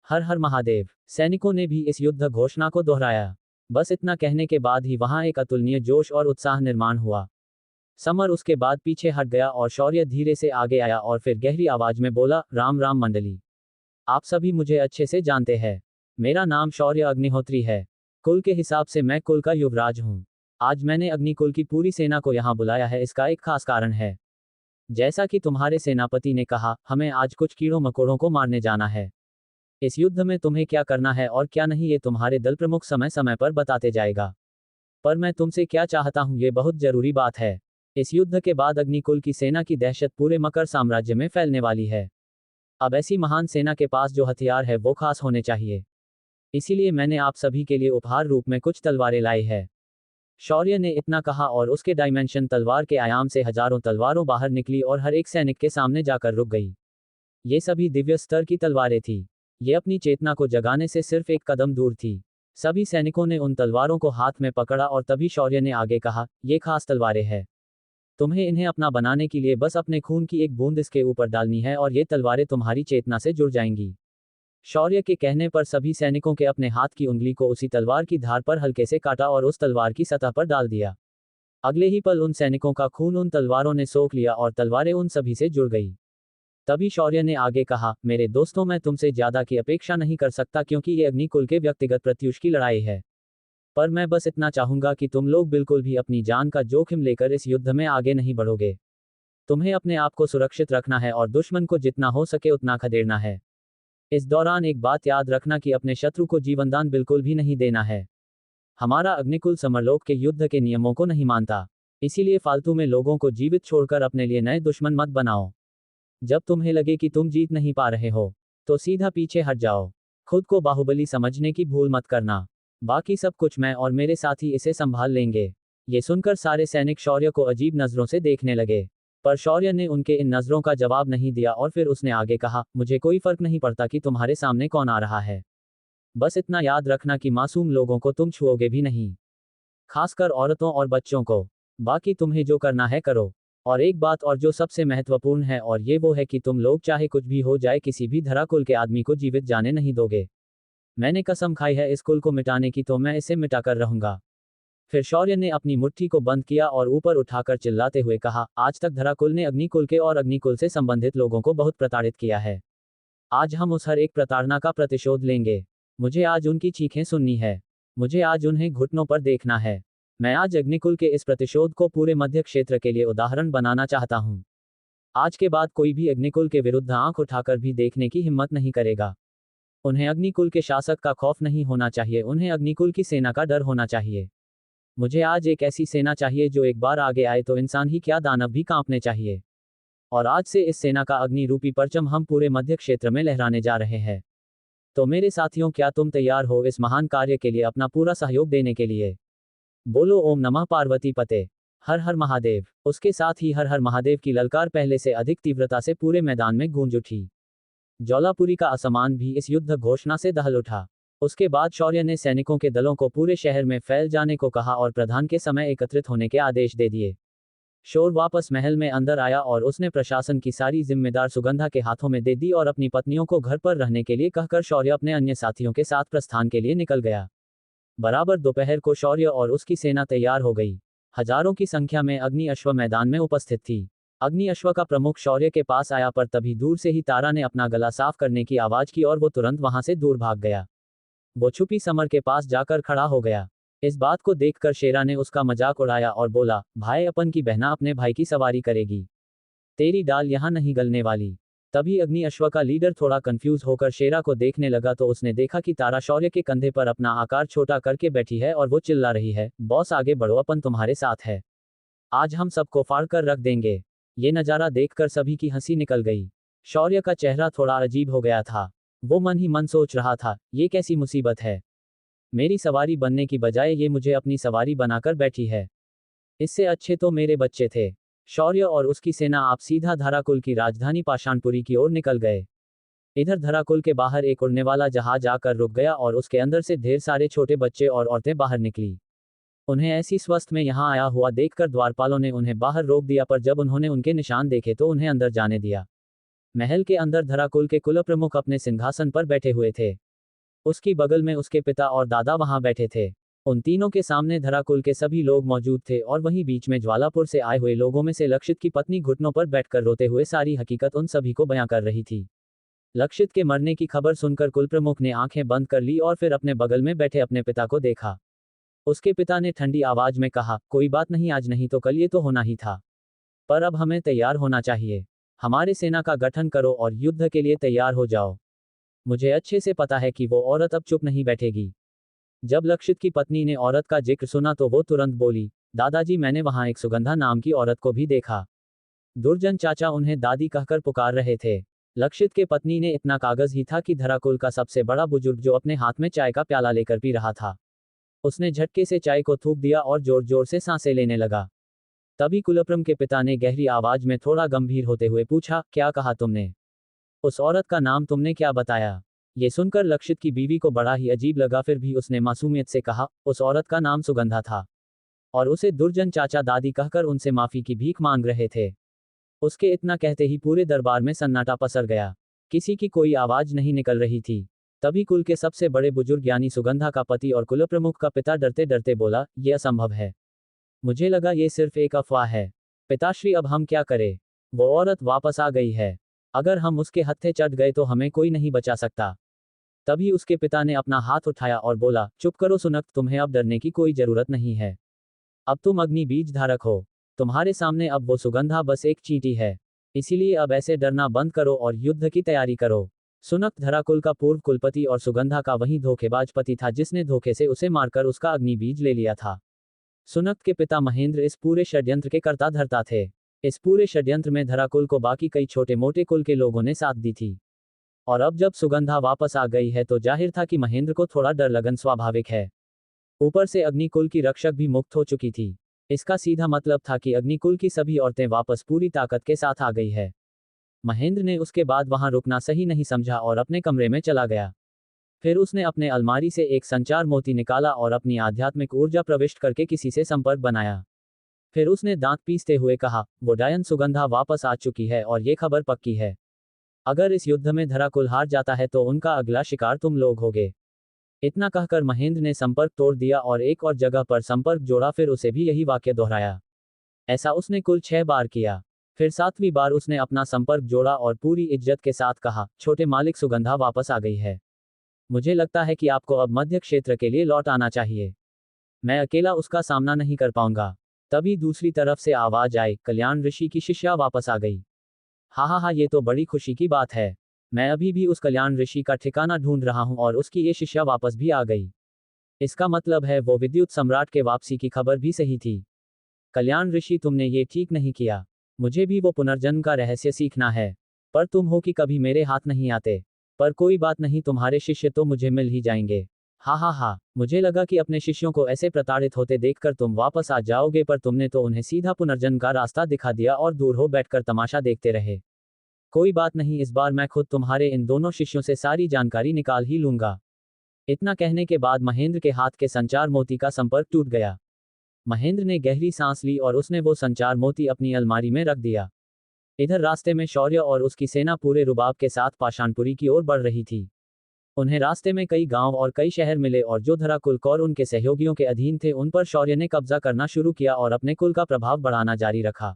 हर हर महादेव। सैनिकों ने भी इस युद्ध घोषणा को दोहराया। बस इतना कहने के बाद ही वहां एक अतुलनीय जोश और उत्साह निर्माण हुआ। समर उसके बाद पीछे हट गया और शौर्य धीरे से आगे आया और फिर गहरी आवाज में बोला, राम राम मंडली। आप सभी मुझे अच्छे से जानते हैं। मेरा नाम शौर्य अग्निहोत्री है। कुल के हिसाब से मैं कुल का युवराज हूँ। आज मैंने अग्निकुल की पूरी सेना को यहाँ बुलाया है, इसका एक खास कारण है। जैसा कि तुम्हारे सेनापति ने कहा, हमें आज कुछ कीड़ों मकोड़ों को मारने जाना है। इस युद्ध में तुम्हें क्या करना है और क्या नहीं ये तुम्हारे दल प्रमुख समय समय पर बताते जाएगा। पर मैं तुमसे क्या चाहता हूँ ये बहुत जरूरी बात है। इस युद्ध के बाद अग्निकुल की सेना की दहशत पूरे मकर साम्राज्य में फैलने वाली है। अब ऐसी महान सेना के पास जो हथियार है वो खास होने चाहिए। इसीलिए मैंने आप सभी के लिए उपहार रूप में कुछ तलवारें लाई है। शौर्य ने इतना कहा और उसके डायमेंशन तलवार के आयाम से हजारों तलवारों बाहर निकली और हर एक सैनिक के सामने जाकर रुक गई। ये सभी दिव्य स्तर की तलवारें थी। ये अपनी चेतना को जगाने से सिर्फ एक कदम दूर थी। सभी सैनिकों ने उन तलवारों को हाथ में पकड़ा और तभी शौर्य ने आगे कहा, ये खास तलवारें हैं। तुम्हें इन्हें अपना बनाने के लिए बस अपने खून की एक बूंद इसके ऊपर डालनी है और ये तलवारें तुम्हारी चेतना से जुड़ जाएंगी। शौर्य के कहने पर सभी सैनिकों के अपने हाथ की उंगली को उसी तलवार की धार पर हल्के से काटा और उस तलवार की सतह पर डाल दिया। अगले ही पल उन सैनिकों का खून उन तलवारों ने सोख लिया और तलवारें उन सभी से जुड़ गई। तभी शौर्य ने आगे कहा, मेरे दोस्तों, मैं तुमसे ज्यादा की अपेक्षा नहीं कर सकता क्योंकि ये अग्निकुल के व्यक्तिगत प्रत्युष की लड़ाई है। पर मैं बस इतना चाहूंगा कि तुम लोग बिल्कुल भी अपनी जान का जोखिम लेकर इस युद्ध में आगे नहीं बढ़ोगे। तुम्हें अपने आप को सुरक्षित रखना है और दुश्मन को जितना हो सके उतना खदेड़ना है। इस दौरान एक बात याद रखना कि अपने शत्रु को जीवनदान बिल्कुल भी नहीं देना है। हमारा अग्निकुल समरलोक के युद्ध के नियमों को नहीं मानता, इसीलिए फालतू में लोगों को जीवित छोड़कर अपने लिए नए दुश्मन मत बनाओ। जब तुम्हें लगे कि तुम जीत नहीं पा रहे हो तो सीधा पीछे हट जाओ। खुद को बाहुबली समझने की भूल मत करना। बाकी सब कुछ मैं और मेरे साथी इसे संभाल लेंगे। ये सुनकर सारे सैनिक शौर्य को अजीब नजरों से देखने लगे, पर शौर्य ने उनके इन नजरों का जवाब नहीं दिया और फिर उसने आगे कहा, मुझे कोई फर्क नहीं पड़ता कि तुम्हारे सामने कौन आ रहा है। बस इतना याद रखना कि मासूम लोगों को तुम छुओगे भी नहीं, खासकर औरतों और बच्चों को। बाकी तुम्हें जो करना है करो। और एक बात और जो सबसे महत्वपूर्ण है और ये वो है कि तुम लोग चाहे कुछ भी हो जाए किसी भी धराकुल के आदमी को जीवित जाने नहीं दोगे। मैंने कसम खाई है इस कुल को मिटाने की तो मैं इसे मिटाकर रहूंगा। फिर शौर्य ने अपनी मुट्ठी को बंद किया और ऊपर उठाकर चिल्लाते हुए कहा, आज तक धराकुल ने अग्निकुल के और अग्निकुल से संबंधित लोगों को बहुत प्रताड़ित किया है। आज हम उस हर एक प्रताड़ना का प्रतिशोध लेंगे। मुझे आज उनकी चीखें सुननी है। मुझे आज उन्हें घुटनों पर देखना है। मैं आज अग्निकुल के इस प्रतिशोध को पूरे मध्य क्षेत्र के लिए उदाहरण बनाना चाहता हूँ। आज के बाद कोई भी अग्निकुल के विरुद्ध आंख उठाकर भी देखने की हिम्मत नहीं करेगा। उन्हें अग्निकुल के शासक का खौफ नहीं होना चाहिए, उन्हें अग्निकुल की सेना का डर होना चाहिए। मुझे आज एक ऐसी सेना चाहिए जो एक बार आगे आए तो इंसान ही क्या दानव भी कांपने चाहिए। और आज से इस सेना का अग्नि रूपी परचम हम पूरे मध्य क्षेत्र में लहराने जा रहे हैं। तो मेरे साथियों, क्या तुम तैयार हो इस महान कार्य के लिए अपना पूरा सहयोग देने के लिए? बोलो ओम नमः पार्वती पते, हर हर महादेव। उसके साथ ही हर हर महादेव की ललकार पहले से अधिक तीव्रता से पूरे मैदान में गूंज उठी। जौलापुरी का असमान भी इस युद्ध घोषणा से दहल उठा। उसके बाद शौर्य ने सैनिकों के दलों को पूरे शहर में फैल जाने को कहा और प्रधान के समय एकत्रित होने के आदेश दे दिए। शोर वापस महल में अंदर आया और उसने प्रशासन की सारी जिम्मेदार सुगंधा के हाथों में दे दी और अपनी पत्नियों को घर पर रहने के लिए कहकर शौर्य अपने अन्य साथियों के साथ प्रस्थान के लिए निकल गया। बराबर दोपहर को शौर्य और उसकी सेना तैयार हो गई। हजारों की संख्या में अग्नि अश्व मैदान में उपस्थित थी। अग्नि अश्व का प्रमुख शौर्य के पास आया, पर तभी दूर से ही तारा ने अपना गला साफ करने की आवाज की और वो तुरंत वहां से दूर भाग गया। वो छुपी समर के पास जाकर खड़ा हो गया। इस बात को देखकर शेरा ने उसका मजाक उड़ाया और बोला, भाई, अपन की बहना अपने भाई की सवारी करेगी, तेरी दाल यहाँ नहीं गलने वाली। तभी अग्नि अश्व का लीडर थोड़ा कंफ्यूज होकर शेरा को देखने लगा तो उसने देखा कि तारा शौर्य के कंधे पर अपना आकार छोटा करके बैठी है और वो चिल्ला रही है, बॉस आगे बढ़ो, अपन तुम्हारे साथ है, आज हम सबको फाड़ कर रख देंगे। ये नज़ारा देखकर सभी की हंसी निकल गई। शौर्य का चेहरा थोड़ा अजीब हो गया था। वो मन ही मन सोच रहा था, ये कैसी मुसीबत है, मेरी सवारी बनने की बजाय ये मुझे अपनी सवारी बनाकर बैठी है। इससे अच्छे तो मेरे बच्चे थे। शौर्य और उसकी सेना आप सीधा धराकुल की राजधानी पाषाणपुरी की ओर निकल गए। इधर धराकुल के बाहर एक उड़ने वाला जहाज आकर रुक गया और उसके अंदर से ढेर सारे छोटे बच्चे और औरतें बाहर निकली। उन्हें ऐसी स्वस्थ में यहाँ आया हुआ देखकर द्वारपालों ने उन्हें बाहर रोक दिया, पर जब उन्होंने उनके निशान देखे तो उन्हें अंदर जाने दिया। महल के अंदर धराकुल के कुल प्रमुख अपने सिंहासन पर बैठे हुए थे। उसकी बगल में उसके पिता और दादा वहां बैठे थे। उन तीनों के सामने धराकुल के सभी लोग मौजूद थे और वहीं बीच में ज्वालापुर से आए हुए लोगों में से लक्षित की पत्नी घुटनों पर बैठकर रोते हुए सारी हकीकत उन सभी को बयां कर रही थी। लक्षित के मरने की खबर सुनकर कुल प्रमुख ने आंखें बंद कर ली और फिर अपने बगल में बैठे अपने पिता को देखा। उसके पिता ने ठंडी आवाज में कहा, कोई बात नहीं, आज नहीं तो कल ये तो होना ही था। पर अब हमें तैयार होना चाहिए। हमारे सेना का गठन करो और युद्ध के लिए तैयार हो जाओ। मुझे अच्छे से पता है कि वो औरत अब चुप नहीं बैठेगी। जब लक्षित की पत्नी ने औरत का जिक्र सुना तो वो तुरंत बोली, दादाजी मैंने वहां एक सुगंधा नाम की औरत को भी देखा। दुर्जन चाचा उन्हें दादी कहकर पुकार रहे थे। लक्षित के पत्नी ने इतना कागज ही था कि धराकुल का सबसे बड़ा बुजुर्ग जो अपने हाथ में चाय का प्याला लेकर पी रहा था, उसने झटके से चाय को थूक दिया और जोर जोर से सांसें लेने लगा। तभी कुलप्रम के पिता ने गहरी आवाज में थोड़ा गंभीर होते हुए पूछा, क्या कहा तुमने? उस औरत का नाम तुमने क्या बताया? ये सुनकर लक्षित की बीवी को बड़ा ही अजीब लगा, फिर भी उसने मासूमियत से कहा, उस औरत का नाम सुगंधा था और उसे दुर्जन चाचा दादी कहकर उनसे माफी की भीख मांग रहे थे। उसके इतना कहते ही पूरे दरबार में सन्नाटा पसर गया। किसी की कोई आवाज नहीं निकल रही थी। तभी कुल के सबसे बड़े बुजुर्ग यानी सुगंधा का पति और कुल प्रमुख का पिता डरते डरते बोला, यह असंभव है। मुझे लगा ये सिर्फ एक अफवाह है। पिताश्री अब हम क्या करें? वो औरत वापस आ गई है। अगर हम उसके हत्थे चढ़ गए तो हमें कोई नहीं बचा सकता। तभी उसके पिता ने अपना हाथ उठाया और बोला, चुप करो सुनक, तुम्हें अब डरने की कोई जरूरत नहीं है। अब तुम अग्नि बीज धारक हो। तुम्हारे सामने अब वो सुगंधा बस एक चींटी है। इसीलिए अब ऐसे डरना बंद करो और युद्ध की तैयारी करो। सुनक धराकुल का पूर्व कुलपति और सुगंधा का वही धोखेबाज पति था जिसने धोखे से उसे मारकर उसका अग्नि बीज ले लिया था। सुनक के पिता महेंद्र इस पूरे षड्यंत्र के कर्ता धर्ता थे। इस पूरे षड्यंत्र में धराकुल को बाकी कई छोटे मोटे कुल के लोगों ने साथ दी थी। और अब जब सुगंधा वापस आ गई है तो जाहिर था कि महेंद्र को थोड़ा डर लगन स्वाभाविक है। ऊपर से अग्निकुल की रक्षक भी मुक्त हो चुकी थी। इसका सीधा मतलब था कि अग्निकुल की सभी औरतें वापस पूरी ताकत के साथ आ गई है। महेंद्र ने उसके बाद वहां रुकना सही नहीं समझा और अपने कमरे में चला गया। फिर उसने अपने अलमारी से एक संचार मोती निकाला और अपनी आध्यात्मिक ऊर्जा प्रविष्ट करके किसी से संपर्क बनाया। फिर उसने दांत पीसते हुए कहा, वो डायन सुगंधा वापस आ चुकी है और ये खबर पक्की है। अगर इस युद्ध में धराकुल हार जाता है तो उनका अगला शिकार तुम लोग होगे। इतना कहकर महेंद्र ने संपर्क तोड़ दिया और एक और जगह पर संपर्क जोड़ा, फिर उसे भी यही वाक्य दोहराया। ऐसा उसने कुल 6 बार किया। फिर 7वीं बार उसने अपना संपर्क जोड़ा और पूरी इज्जत के साथ कहा, छोटे मालिक सुगंधा वापस आ गई है। मुझे लगता है कि आपको अब मध्य क्षेत्र के लिए लौट आना चाहिए। मैं अकेला उसका सामना नहीं कर पाऊंगा। तभी दूसरी तरफ से आवाज आई, कल्याण ऋषि की शिष्या वापस आ गई। हा, ये तो बड़ी खुशी की बात है। मैं अभी भी उस कल्याण ऋषि का ठिकाना ढूंढ रहा हूं और उसकी ये शिष्या वापस भी आ गई। इसका मतलब है वो विद्युत सम्राट के वापसी की खबर भी सही थी। कल्याण ऋषि, तुमने ये ठीक नहीं किया। मुझे भी वो पुनर्जन्म का रहस्य सीखना है। पर तुम हो कि कभी मेरे हाथ नहीं आते। पर कोई बात नहीं, तुम्हारे शिष्य तो मुझे मिल ही जाएंगे। हा, मुझे लगा कि अपने शिष्यों को ऐसे प्रताड़ित होते देखकर तुम वापस आ जाओगे, पर तुमने तो उन्हें सीधा पुनर्जन्म का रास्ता दिखा दिया और दूर हो बैठकर तमाशा देखते रहे। कोई बात नहीं, इस बार मैं खुद तुम्हारे इन दोनों शिष्यों से सारी जानकारी निकाल ही लूंगा। इतना कहने के बाद महेंद्र के हाथ के संचार मोती का संपर्क टूट गया। महेंद्र ने गहरी सांस ली और उसने वो संचार मोती अपनी अलमारी में रख दिया। इधर रास्ते में शौर्य और उसकी सेना पूरे रुबाब के साथ पाषाणपुरी की ओर बढ़ रही थी। उन्हें रास्ते में कई गांव और कई शहर मिले और जो धराकुल और उनके सहयोगियों के अधीन थे उन पर शौर्य ने कब्जा करना शुरू किया और अपने कुल का प्रभाव बढ़ाना जारी रखा।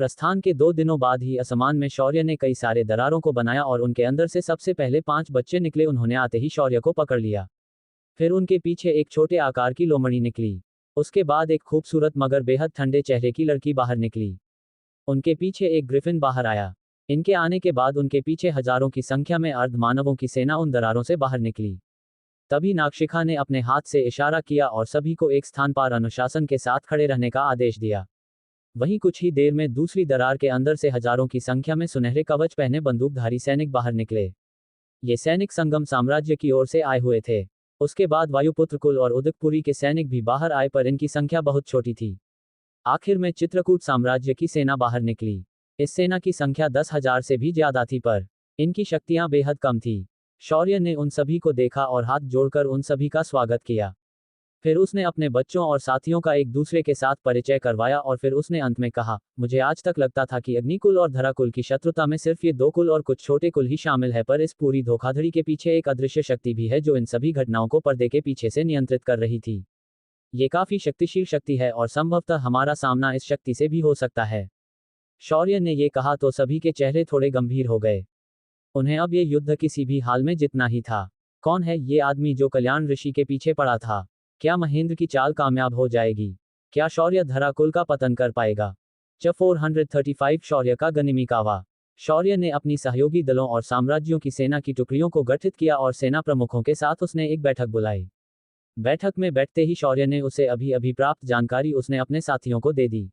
प्रस्थान के 2 दिनों बाद ही असमान में शौर्य ने कई सारे दरारों को बनाया और उनके अंदर से सबसे पहले 5 बच्चे निकले। उन्होंने आते ही शौर्य को पकड़ लिया। फिर उनके पीछे एक छोटे आकार की लोमड़ी निकली। उसके बाद एक खूबसूरत मगर बेहद ठंडे चेहरे की लड़की बाहर निकली। उनके पीछे एक ग्रिफिन बाहर आया। इनके आने के बाद उनके पीछे हजारों की संख्या में अर्धमानवों की सेना उन दरारों से बाहर निकली। तभी नागशिखा ने अपने हाथ से इशारा किया और सभी को एक स्थान पर अनुशासन के साथ खड़े रहने का आदेश दिया। वहीं कुछ ही देर में दूसरी दरार के अंदर से हजारों की संख्या में सुनहरे कवच पहने बंदूकधारी सैनिक बाहर निकले। ये सैनिक संगम साम्राज्य की ओर से आए हुए थे। उसके बाद वायुपुत्र कुल और उदकपुरी के सैनिक भी बाहर आए, पर इनकी संख्या बहुत छोटी थी। आखिर में चित्रकूट साम्राज्य की सेना बाहर निकली। इस सेना की संख्या 10,000 से भी ज्यादा थी, पर इनकी शक्तियां बेहद कम थी। शौर्य ने उन सभी को देखा और हाथ जोड़कर उन सभी का स्वागत किया। फिर उसने अपने बच्चों और साथियों का एक दूसरे के साथ परिचय करवाया और फिर उसने अंत में कहा, मुझे आज तक लगता था कि अग्निकुल और धराकुल की शत्रुता में सिर्फ ये 2 कुल और कुछ छोटे कुल ही शामिल है, पर इस पूरी धोखाधड़ी के पीछे एक अदृश्य शक्ति भी है जो इन सभी घटनाओं को पर्दे के पीछे से नियंत्रित कर रही थी। ये काफी शक्तिशाली शक्ति है और संभवतः हमारा सामना इस शक्ति से भी हो सकता है। शौर्य ने ये कहा तो सभी के चेहरे थोड़े गंभीर हो गए। उन्हें अब ये युद्ध किसी भी हाल में जितना ही था। कौन है ये आदमी जो कल्याण ऋषि के पीछे पड़ा था? क्या महेंद्र की चाल कामयाब हो जाएगी? क्या शौर्य धराकुल का पतन कर पाएगा? 435 शौर्य का गनिमिकावा। शौर्य ने अपनी सहयोगी दलों और साम्राज्यों की सेना की टुकड़ियों को गठित किया और सेना प्रमुखों के साथ उसने एक बैठक बुलाई। बैठक में बैठते ही शौर्य ने उसे अभी अभी प्राप्त जानकारी उसने अपने साथियों को दे दी।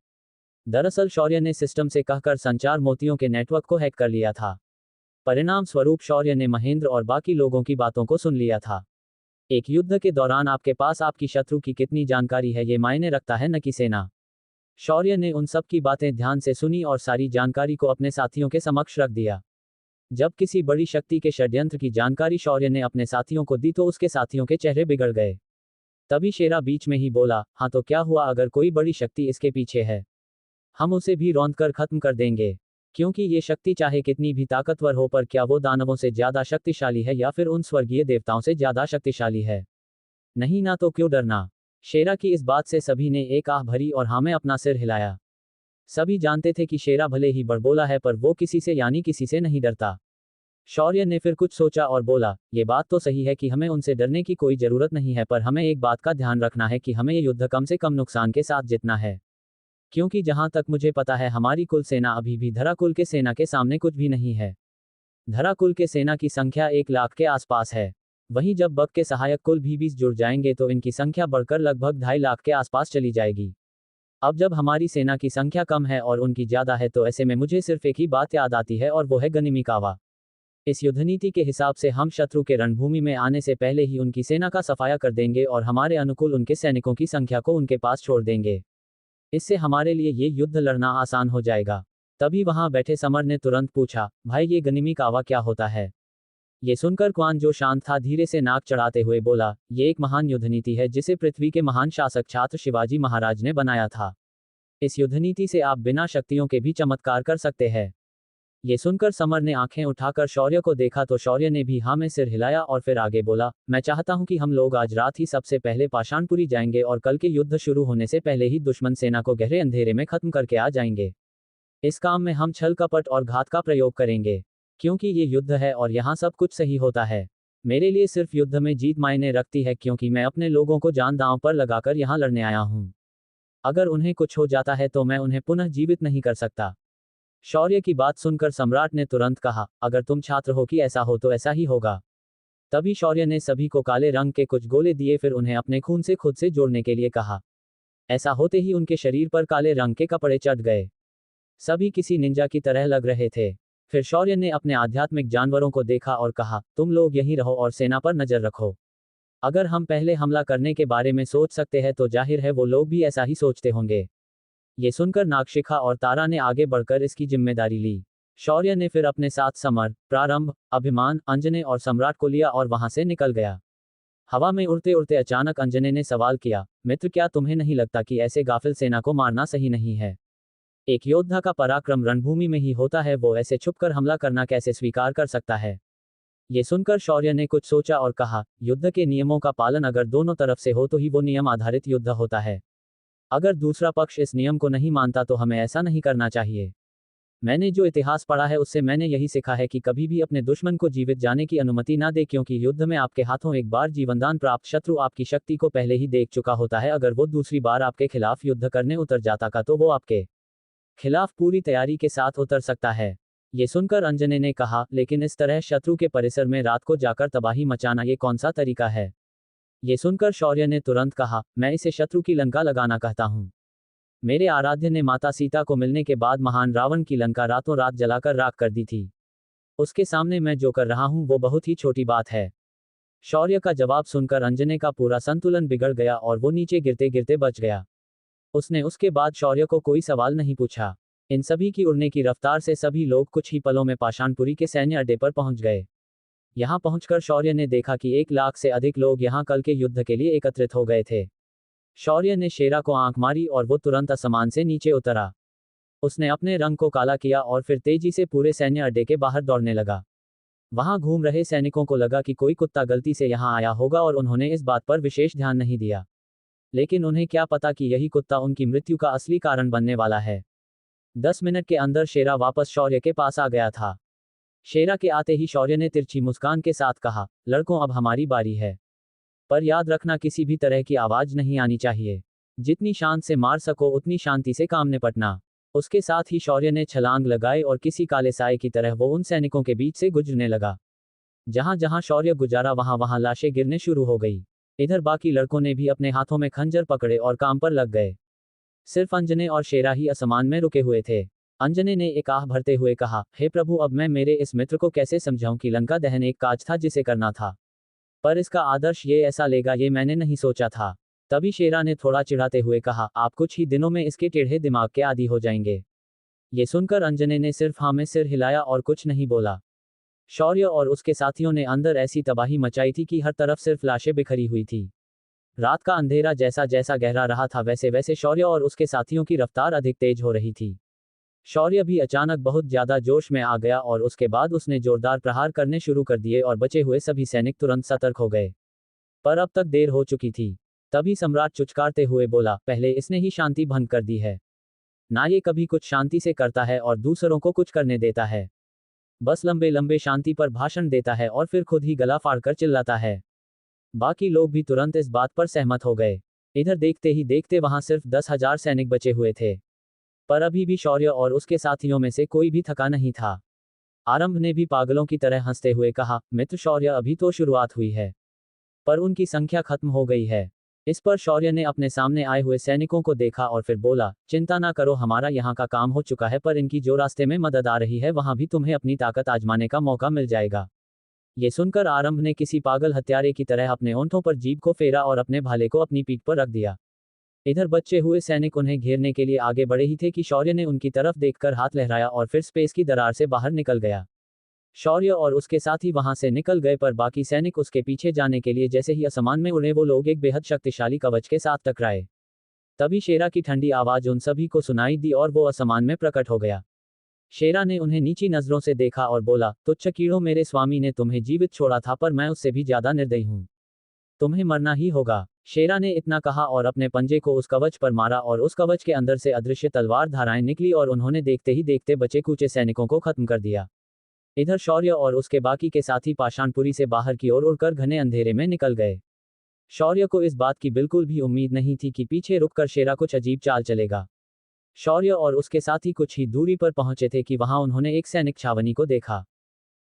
दरअसल शौर्य ने सिस्टम से कहकर संचार मोतियों के नेटवर्क को हैक कर लिया था। परिणाम स्वरूप शौर्य ने महेंद्र और बाकी लोगों की बातों को सुन लिया था। एक युद्ध के दौरान आपके पास आपकी शत्रु की कितनी जानकारी है ये मायने रखता है, न कि सेना। शौर्य ने उन सब की बातें ध्यान से सुनी और सारी जानकारी को अपने साथियों के समक्ष रख दिया। जब किसी बड़ी शक्ति के षड्यंत्र की जानकारी शौर्य ने अपने साथियों को दी तो उसके साथियों के चेहरे बिगड़ गए। तभी शेरा बीच में ही बोला, हाँ तो क्या हुआ अगर कोई बड़ी शक्ति इसके पीछे है? हम उसे भी रौंद कर खत्म कर देंगे। क्योंकि ये शक्ति चाहे कितनी भी ताकतवर हो, पर क्या वो दानवों से ज्यादा शक्तिशाली है या फिर उन स्वर्गीय देवताओं से ज्यादा शक्तिशाली है? नहीं ना, तो क्यों डरना? शेरा की इस बात से सभी ने एक आह भरी और हाँ में अपना सिर हिलाया। सभी जानते थे कि शेरा भले ही बड़बोला है पर वो किसी से यानी किसी से नहीं डरता। शौर्य ने फिर कुछ सोचा और बोला, ये बात तो सही है कि हमें उनसे डरने की कोई जरूरत नहीं है, पर हमें एक बात का ध्यान रखना है कि हमें ये युद्ध कम से कम नुकसान के साथ जीतना है। क्योंकि जहां तक मुझे पता है हमारी कुल सेना अभी भी धराकुल के सेना के सामने कुछ भी नहीं है। धराकुल के सेना की संख्या 1 लाख के आसपास है। वहीं जब बक के सहायक कुल भी 20 जुड़ जाएंगे तो इनकी संख्या बढ़कर लगभग 2.5 लाख के आसपास चली जाएगी। अब जब हमारी सेना की संख्या कम है और उनकी ज्यादा है तो ऐसे में मुझे सिर्फ एक ही बात याद आती है और वो है गनिमिकावा। इस युद्ध नीति के हिसाब से हम शत्रु के रणभूमि में आने से पहले ही उनकी सेना का सफाया कर देंगे और हमारे अनुकूल उनके सैनिकों की संख्या को उनके पास छोड़ देंगे। इससे हमारे लिए ये युद्ध लड़ना आसान हो जाएगा। तभी वहां बैठे समर ने तुरंत पूछा, भाई ये गनिमिकावा क्या होता है? ये सुनकर क्वान जो शांत था धीरे से नाक चढ़ाते हुए बोला, ये एक महान युद्ध नीति है जिसे पृथ्वी के महान शासक छात्र शिवाजी महाराज ने बनाया था। इस युद्ध नीति से आप बिना शक्तियों के भी चमत्कार कर सकते हैं। ये सुनकर समर ने आंखें उठाकर शौर्य को देखा तो शौर्य ने भी हाँ में सिर हिलाया और फिर आगे बोला, मैं चाहता हूं कि हम लोग आज रात ही सबसे पहले पाषाणपुरी जाएंगे और कल के युद्ध शुरू होने से पहले ही दुश्मन सेना को गहरे अंधेरे में खत्म करके आ जाएंगे। इस काम में हम छल कपट और घात का प्रयोग करेंगे। क्योंकि ये युद्ध है और यहाँ सब कुछ सही होता है। मेरे लिए सिर्फ युद्ध में जीत मायने रखती है, क्योंकि मैं अपने लोगों को जान दांव पर लगाकर यहाँ लड़ने आया हूँ। अगर उन्हें कुछ हो जाता है तो मैं उन्हें पुनः जीवित नहीं कर सकता। शौर्य की बात सुनकर सम्राट ने तुरंत कहा, अगर तुम छात्र हो कि ऐसा हो तो ऐसा ही होगा। तभी शौर्य ने सभी को काले रंग के कुछ गोले दिए, फिर उन्हें अपने खून से खुद से जोड़ने के लिए कहा। ऐसा होते ही उनके शरीर पर काले रंग के कपड़े चढ़ गए। सभी किसी निंजा की तरह लग रहे थे। फिर शौर्य ने अपने आध्यात्मिक जानवरों को देखा और कहा, तुम लोग यहीं रहो और सेना पर नजर रखो। अगर हम पहले हमला करने के बारे में सोच सकते हैं तो जाहिर है वो लोग भी ऐसा ही सोचते होंगे। ये सुनकर नागशिखा और तारा ने आगे बढ़कर इसकी जिम्मेदारी ली। शौर्य ने फिर अपने साथ समर, प्रारंभ, अभिमान, अंजने और सम्राट को लिया और वहां से निकल गया। हवा में उड़ते उड़ते अचानक अंजने ने सवाल किया, मित्र क्या तुम्हें नहीं लगता कि ऐसे गाफिल सेना को मारना सही नहीं है? एक योद्धा का पराक्रम रणभूमि में ही होता है, वो ऐसे छुपकर हमला करना कैसे स्वीकार कर सकता है? ये सुनकर शौर्य ने कुछ सोचा और कहा, युद्ध के नियमों का पालन अगर दोनों तरफ से हो तो ही वो नियम आधारित युद्ध होता है। अगर दूसरा पक्ष इस नियम को नहीं मानता तो हमें ऐसा नहीं करना चाहिए। मैंने जो इतिहास पढ़ा है उससे मैंने यही सीखा है कि कभी भी अपने दुश्मन को जीवित जाने की अनुमति ना दे, क्योंकि युद्ध में आपके हाथों एक बार जीवनदान प्राप्त शत्रु आपकी शक्ति को पहले ही देख चुका होता है। अगर वो दूसरी बार आपके खिलाफ युद्ध करने उतर जाता का तो वो आपके खिलाफ पूरी तैयारी के साथ उतर सकता है। ये सुनकर अंजने ने कहा, लेकिन इस तरह शत्रु के परिसर में रात को जाकर तबाही मचाना ये कौन सा तरीका है? ये सुनकर शौर्य ने तुरंत कहा, मैं इसे शत्रु की लंका लगाना कहता हूँ। मेरे आराध्य ने माता सीता को मिलने के बाद महान रावण की लंका रातों रात जलाकर राख कर दी थी। उसके सामने मैं जो कर रहा हूँ वो बहुत ही छोटी बात है। शौर्य का जवाब सुनकर अंजने का पूरा संतुलन बिगड़ गया और वो नीचे गिरते गिरते बच गया। उसने उसके बाद शौर्य को कोई सवाल नहीं पूछा। इन सभी की उड़ने की रफ्तार से सभी लोग कुछ ही पलों में पाषाणपुरी के सैन्य अड्डे पर पहुंच गए। यहां पहुंचकर शौर्य ने देखा कि 1 लाख से अधिक लोग यहां कल के युद्ध के लिए एकत्रित हो गए थे। शौर्य ने शेरा को आंख मारी और वो तुरंत आसमान से नीचे उतरा। उसने अपने रंग को काला किया और फिर तेजी से पूरे सैन्य अड्डे के बाहर दौड़ने लगा। वहां घूम रहे सैनिकों को लगा कि कोई कुत्ता गलती से यहां आया होगा और उन्होंने इस बात पर विशेष ध्यान नहीं दिया। लेकिन उन्हें क्या पता कि यही कुत्ता उनकी मृत्यु का असली कारण बनने वाला है। 10 मिनट के अंदर शेरा वापस शौर्य के पास आ गया था। शेरा के आते ही शौर्य ने तिरछी मुस्कान के साथ कहा, लड़कों अब हमारी बारी है। पर याद रखना किसी भी तरह की आवाज नहीं आनी चाहिए। जितनी शांत से मार सको उतनी शांति से काम निपटना। उसके साथ ही शौर्य ने छलांग लगाई और किसी काले साए की तरह वो उन सैनिकों के बीच से गुजरने लगा। जहां जहां शौर्य गुजारा वहां वहां लाशें गिरने शुरू हो गई। इधर बाकी लड़कों ने भी अपने हाथों में खंजर पकड़े और काम पर लग गए। सिर्फ अंजने और शेरा ही आसमान में रुके हुए थे। अंजने ने एक आह भरते हुए कहा, हे प्रभु, अब मैं मेरे इस मित्र को कैसे समझाऊं कि लंका दहन एक काज था जिसे करना था, पर इसका आदर्श ये ऐसा लेगा ये मैंने नहीं सोचा था। तभी शेरा ने थोड़ा चिढ़ाते हुए कहा, आप कुछ ही दिनों में इसके टेढ़े दिमाग के आदी हो जाएंगे। ये सुनकर अंजने ने सिर्फ हाँ में सिर हिलाया और कुछ नहीं बोला। शौर्य और उसके साथियों ने अंदर ऐसी तबाही मचाई थी कि हर तरफ सिर्फ लाशें बिखरी हुई थी। रात का अंधेरा जैसा जैसा गहरा रहा था वैसे वैसे शौर्य और उसके साथियों की रफ्तार अधिक तेज हो रही थी। शौर्य भी अचानक बहुत ज्यादा जोश में आ गया और उसके बाद उसने जोरदार प्रहार करने शुरू कर दिए और बचे हुए सभी सैनिक तुरंत सतर्क हो गए। पर अब तक देर हो चुकी थी। तभी सम्राट चुचकारते हुए बोला, पहले इसने ही शांति भंग कर दी है। ना ये कभी कुछ शांति से करता है और दूसरों को कुछ करने देता है। बस लंबे लंबे शांति पर भाषण देता है और फिर खुद ही गला फाड़कर चिल्लाता है। बाकी लोग भी तुरंत इस बात पर सहमत हो गए। इधर देखते ही देखते वहां सिर्फ 10,000 सैनिक बचे हुए थे। पर अभी भी शौर्य और उसके साथियों में से कोई भी थका नहीं था। आरंभ ने भी पागलों की तरह हंसते हुए कहा, मित्र शौर्य, अभी तो शुरुआत हुई है, पर उनकी संख्या खत्म हो गई है। इस पर शौर्य ने अपने सामने आए हुए सैनिकों को देखा और फिर बोला, चिंता ना करो, हमारा यहाँ का काम हो चुका है, पर इनकी जो रास्ते में मदद आ रही है वहां भी तुम्हें अपनी ताकत आजमाने का मौका मिल जाएगा। ये सुनकर आरंभ ने किसी पागल हत्यारे की तरह अपने ओंठों पर जीभ को फेरा और अपने भाले को अपनी पीठ पर रख दिया। इधर बचे हुए सैनिक उन्हें घेरने के लिए आगे बढ़े ही थे कि शौर्य ने उनकी तरफ देखकर हाथ लहराया और फिर स्पेस की दरार से बाहर निकल गया। शौर्य और उसके साथी वहां से निकल गए, पर बाकी सैनिक उसके पीछे जाने के लिए जैसे ही आसमान में उड़े वो लोग एक बेहद शक्तिशाली कवच के साथ टकराए। तभी शेरा की ठंडी आवाज उन सभी को सुनाई दी और वो आसमान में प्रकट हो गया। शेरा ने उन्हें नीची नजरों से देखा और बोला, तुच्छ कीड़ों, मेरे स्वामी ने तुम्हें जीवित छोड़ा था, पर मैं उससे भी ज्यादा निर्दयी हूं। तुम्हें मरना ही होगा। शेरा ने इतना कहा और अपने पंजे को उस कवच पर मारा और उस कवच के अंदर से अदृश्य तलवार धाराएं निकली और उन्होंने देखते ही देखते बचे कूचे सैनिकों को खत्म कर दिया। इधर शौर्य और उसके बाकी के साथी पाषाणपुरी से बाहर की ओर उड़कर घने अंधेरे में निकल गए। शौर्य को इस बात की बिल्कुल भी उम्मीद नहीं थी कि पीछे रुककर शेरा कुछ अजीब चाल चलेगा। शौर्य और उसके साथी कुछ ही दूरी पर पहुंचे थे कि वहां उन्होंने एक सैनिक छावनी को देखा।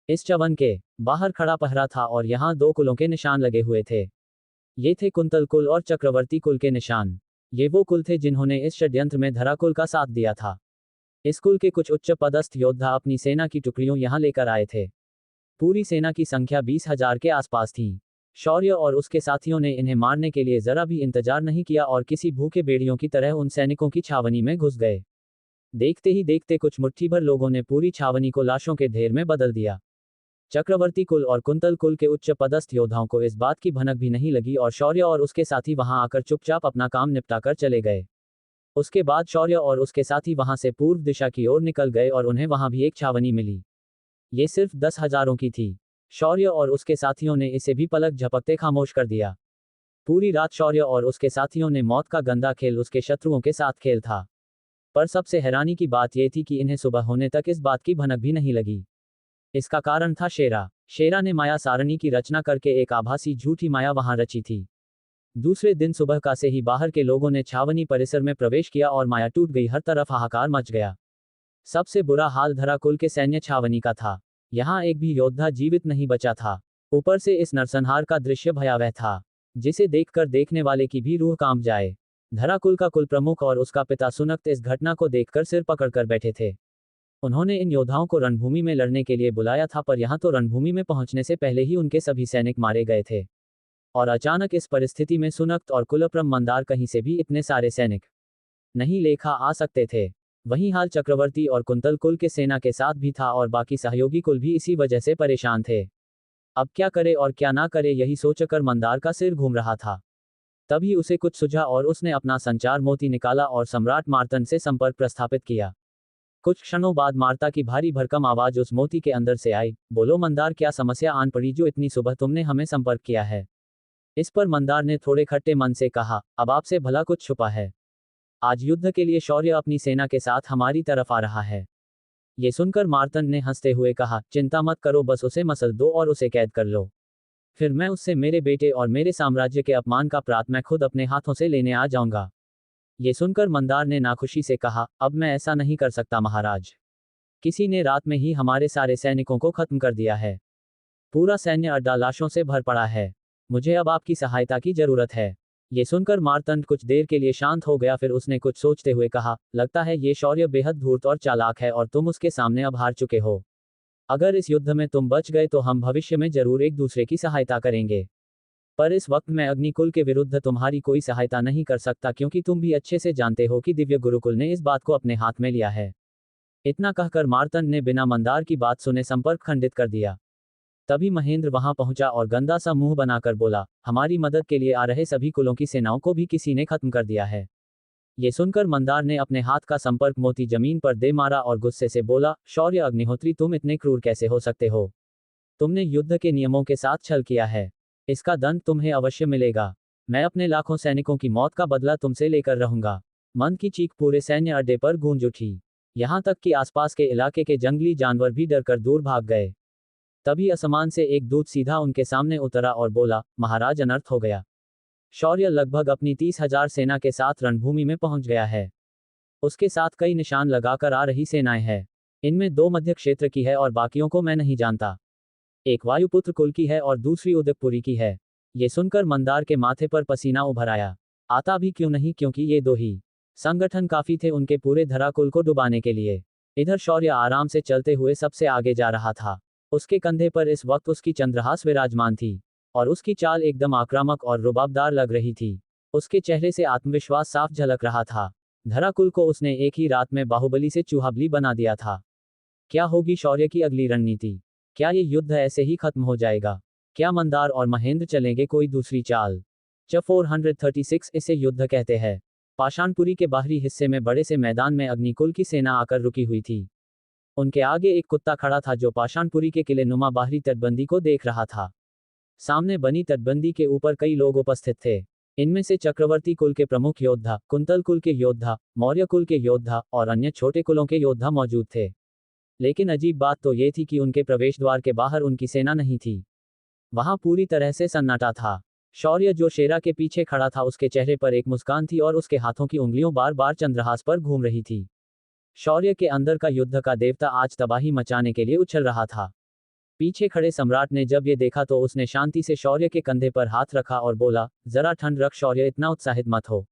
इस चवन के बाहर खड़ा पहरा था और यहाँ 2 कुलों के निशान लगे हुए थे। ये थे कुंतल कुल और चक्रवर्ती कुल के निशान। ये वो कुल थे जिन्होंने इस षड्यंत्र में धरा कुल का साथ दिया था। इस कुल के कुछ उच्च पदस्थ योद्धा अपनी सेना की टुकड़ियों यहां लेकर आए थे। पूरी सेना की संख्या 20,000 के आसपास थी। शौर्य और उसके साथियों ने इन्हें मारने के लिए जरा भी इंतजार नहीं किया और किसी भूखे भेड़ियों की तरह उन सैनिकों की छावनी में घुस गए। देखते ही देखते कुछ मुट्ठी भर लोगों ने पूरी छावनी को लाशों के ढेर में बदल दिया। चक्रवर्ती कुल और कुंतल कुल के उच्च पदस्थ योद्धाओं को इस बात की भनक भी नहीं लगी और शौर्य और उसके साथी वहां आकर चुपचाप अपना काम निपटाकर चले गए। उसके बाद शौर्य और उसके साथी वहां से पूर्व दिशा की ओर निकल गए और उन्हें वहां भी एक छावनी मिली। ये सिर्फ 10,000 की थी। शौर्य और उसके साथियों ने इसे भी पलक झपकते खामोश कर दिया। पूरी रात शौर्य और उसके साथियों ने मौत का गंदा खेल उसके शत्रुओं के साथ खेल था। पर सबसे हैरानी की बात यह थी कि इन्हें सुबह होने तक इस बात की भनक भी नहीं लगी। इसका कारण था शेरा। शेरा ने माया सारणी की रचना करके एक आभासी झूठी माया वहां रची थी। दूसरे दिन सुबह का से ही बाहर के लोगों ने छावनी परिसर में प्रवेश किया और माया टूट गई, हर तरफ हाहाकार मच गया। सबसे बुरा हाल धरा कुल के सैन्य छावनी का था। यहाँ एक भी योद्धा जीवित नहीं बचा था। ऊपर से इस नरसंहार का दृश्य भयावह था, जिसे देखकर देखने वाले की भी रूह कांप जाए। धरा कुल का कुल प्रमुख और उसका पिता सुनक्त इस घटना को देखकर सिर पकड़कर बैठे थे। उन्होंने इन योद्धाओं को रणभूमि में लड़ने के लिए बुलाया था, पर यहाँ तो रणभूमि में पहुंचने से पहले ही उनके सभी सैनिक मारे गए थे। और अचानक इस परिस्थिति में सुनक्त और कुलप्रम मंदार कहीं से भी इतने सारे सैनिक नहीं लेखा आ सकते थे। वहीं हाल चक्रवर्ती और कुंतल कुल के सेना के साथ भी था और बाकी सहयोगी कुल भी इसी वजह से परेशान थे। अब क्या करे और क्या ना करे यही सोचकर मंदार का सिर घूम रहा था। तभी उसे कुछ सूझा और उसने अपना संचार मोती निकाला और सम्राट मार्तन से संपर्क प्रस्थापित किया। कुछ क्षणों बाद मार्ता की भारी भरकम आवाज उस मोती के अंदर से आई, बोलो मंदार, क्या समस्या आन पड़ी जो इतनी सुबह तुमने हमें संपर्क किया है? इस पर मंदार ने थोड़े खट्टे मन से कहा, अब आपसे भला कुछ छुपा है? आज युद्ध के लिए शौर्य अपनी सेना के साथ हमारी तरफ आ रहा है। ये सुनकर मार्तंड ने हंसते हुए कहा, चिंता मत करो, बस उसे मसल दो और उसे कैद कर लो। फिर मैं उससे मेरे बेटे और मेरे साम्राज्य के अपमान का प्रात मैं खुद अपने हाथों से लेने आ जाऊंगा। ये सुनकर मंदार ने नाखुशी से कहा, अब मैं ऐसा नहीं कर सकता महाराज। किसी ने रात में ही हमारे सारे सैनिकों को खत्म कर दिया है। पूरा सैन्य अड्डा लाशों से भर पड़ा है। मुझे अब आपकी सहायता की जरूरत है। ये सुनकर मार्तंड कुछ देर के लिए शांत हो गया, फिर उसने कुछ सोचते हुए कहा, लगता है ये शौर्य बेहद धूर्त और चालाक है और तुम उसके सामने अब हार चुके हो। अगर इस युद्ध में तुम बच गए तो हम भविष्य में जरूर एक दूसरे की सहायता करेंगे। पर इस वक्त मैं अग्निकुल के विरुद्ध तुम्हारी कोई सहायता नहीं कर सकता, क्योंकि तुम भी अच्छे से जानते हो कि दिव्य गुरुकुल ने इस बात को अपने हाथ में लिया है। इतना कहकर मार्तंड ने बिना मंदार की बात सुने संपर्क खंडित कर दिया। तभी महेंद्र वहां पहुंचा और गंदा सा मुंह बनाकर बोला, हमारी मदद के लिए आ रहे सभी कुलों की सेनाओं को भी किसी ने खत्म कर दिया है। ये सुनकर मंदार ने अपने हाथ का संपर्क मोती जमीन पर दे मारा और गुस्से से बोला, शौर्य अग्निहोत्री, तुम इतने क्रूर कैसे हो सकते हो? तुमने युद्ध के नियमों के साथ छल किया है। इसका दंड तुम्हें अवश्य मिलेगा। मैं अपने लाखों सैनिकों की मौत का बदला तुमसे लेकर रहूंगा। मंद की चीख पूरे सैन्य अड्डे पर गूंज उठी। यहां तक कि आसपास के इलाके के जंगली जानवर भी डरकर दूर भाग गए। तभी आसमान से एक दूत सीधा उनके सामने उतरा और बोला, महाराज, अनर्थ हो गया। शौर्य लगभग अपनी 30,000 सेना के साथ रणभूमि में पहुंच गया है। उसके साथ कई निशान लगाकर आ रही सेनाएं हैं। इनमें 2 मध्य क्षेत्र की है और बाकियों को मैं नहीं जानता। एक वायुपुत्र कुल की है और दूसरी उदयपुरी की है। ये सुनकर मंदार के माथे पर पसीना उभर आया। आता भी क्यों नहीं, क्योंकि ये 2 ही संगठन काफी थे उनके पूरे धराकुल को डुबाने के लिए। इधर शौर्य आराम से चलते हुए सबसे आगे जा रहा था। उसके कंधे पर इस वक्त उसकी चंद्रहास विराजमान थी और उसकी चाल एकदम आक्रामक और रुबाबदार लग रही थी। उसके चेहरे से आत्मविश्वास साफ झलक रहा था। धराकुल को उसने एक ही रात में बाहुबली से चूहाबली बना दिया था। क्या होगी शौर्य की अगली रणनीति? क्या ये युद्ध ऐसे ही खत्म हो जाएगा? क्या मंदार और महेंद्र चलेंगे कोई दूसरी चाल? 436 इसे युद्ध कहते हैं। पाषाणपुरी के बाहरी हिस्से में बड़े से मैदान में अग्निकुल की सेना आकर रुकी हुई थी। उनके आगे एक कुत्ता खड़ा था जो पाषाणपुरी के किले नुमा बाहरी तटबंदी को देख रहा था। सामने बनी तटबंदी के ऊपर कई लोग उपस्थित थे। इनमें से चक्रवर्ती कुल के प्रमुख योद्धा, कुंतल कुल के योद्धा, मौर्य कुल के योद्धा और अन्य छोटे कुलों के योद्धा मौजूद थे। लेकिन अजीब बात तो ये थी कि उनके प्रवेश द्वार के बाहर उनकी सेना नहीं थी। वहां पूरी तरह से सन्नाटा था। शौर्य जो शेरा के पीछे खड़ा था, उसके चेहरे पर एक मुस्कान थी और उसके हाथों की उंगलियों बार बार चंद्रहास पर घूम रही थी। शौर्य के अंदर का युद्ध का देवता आज तबाही मचाने के लिए उछल रहा था। पीछे खड़े सम्राट ने जब ये देखा तो उसने शांति से शौर्य के कंधे पर हाथ रखा और बोला, जरा ठंड रख शौर्य, इतना उत्साहित मत हो।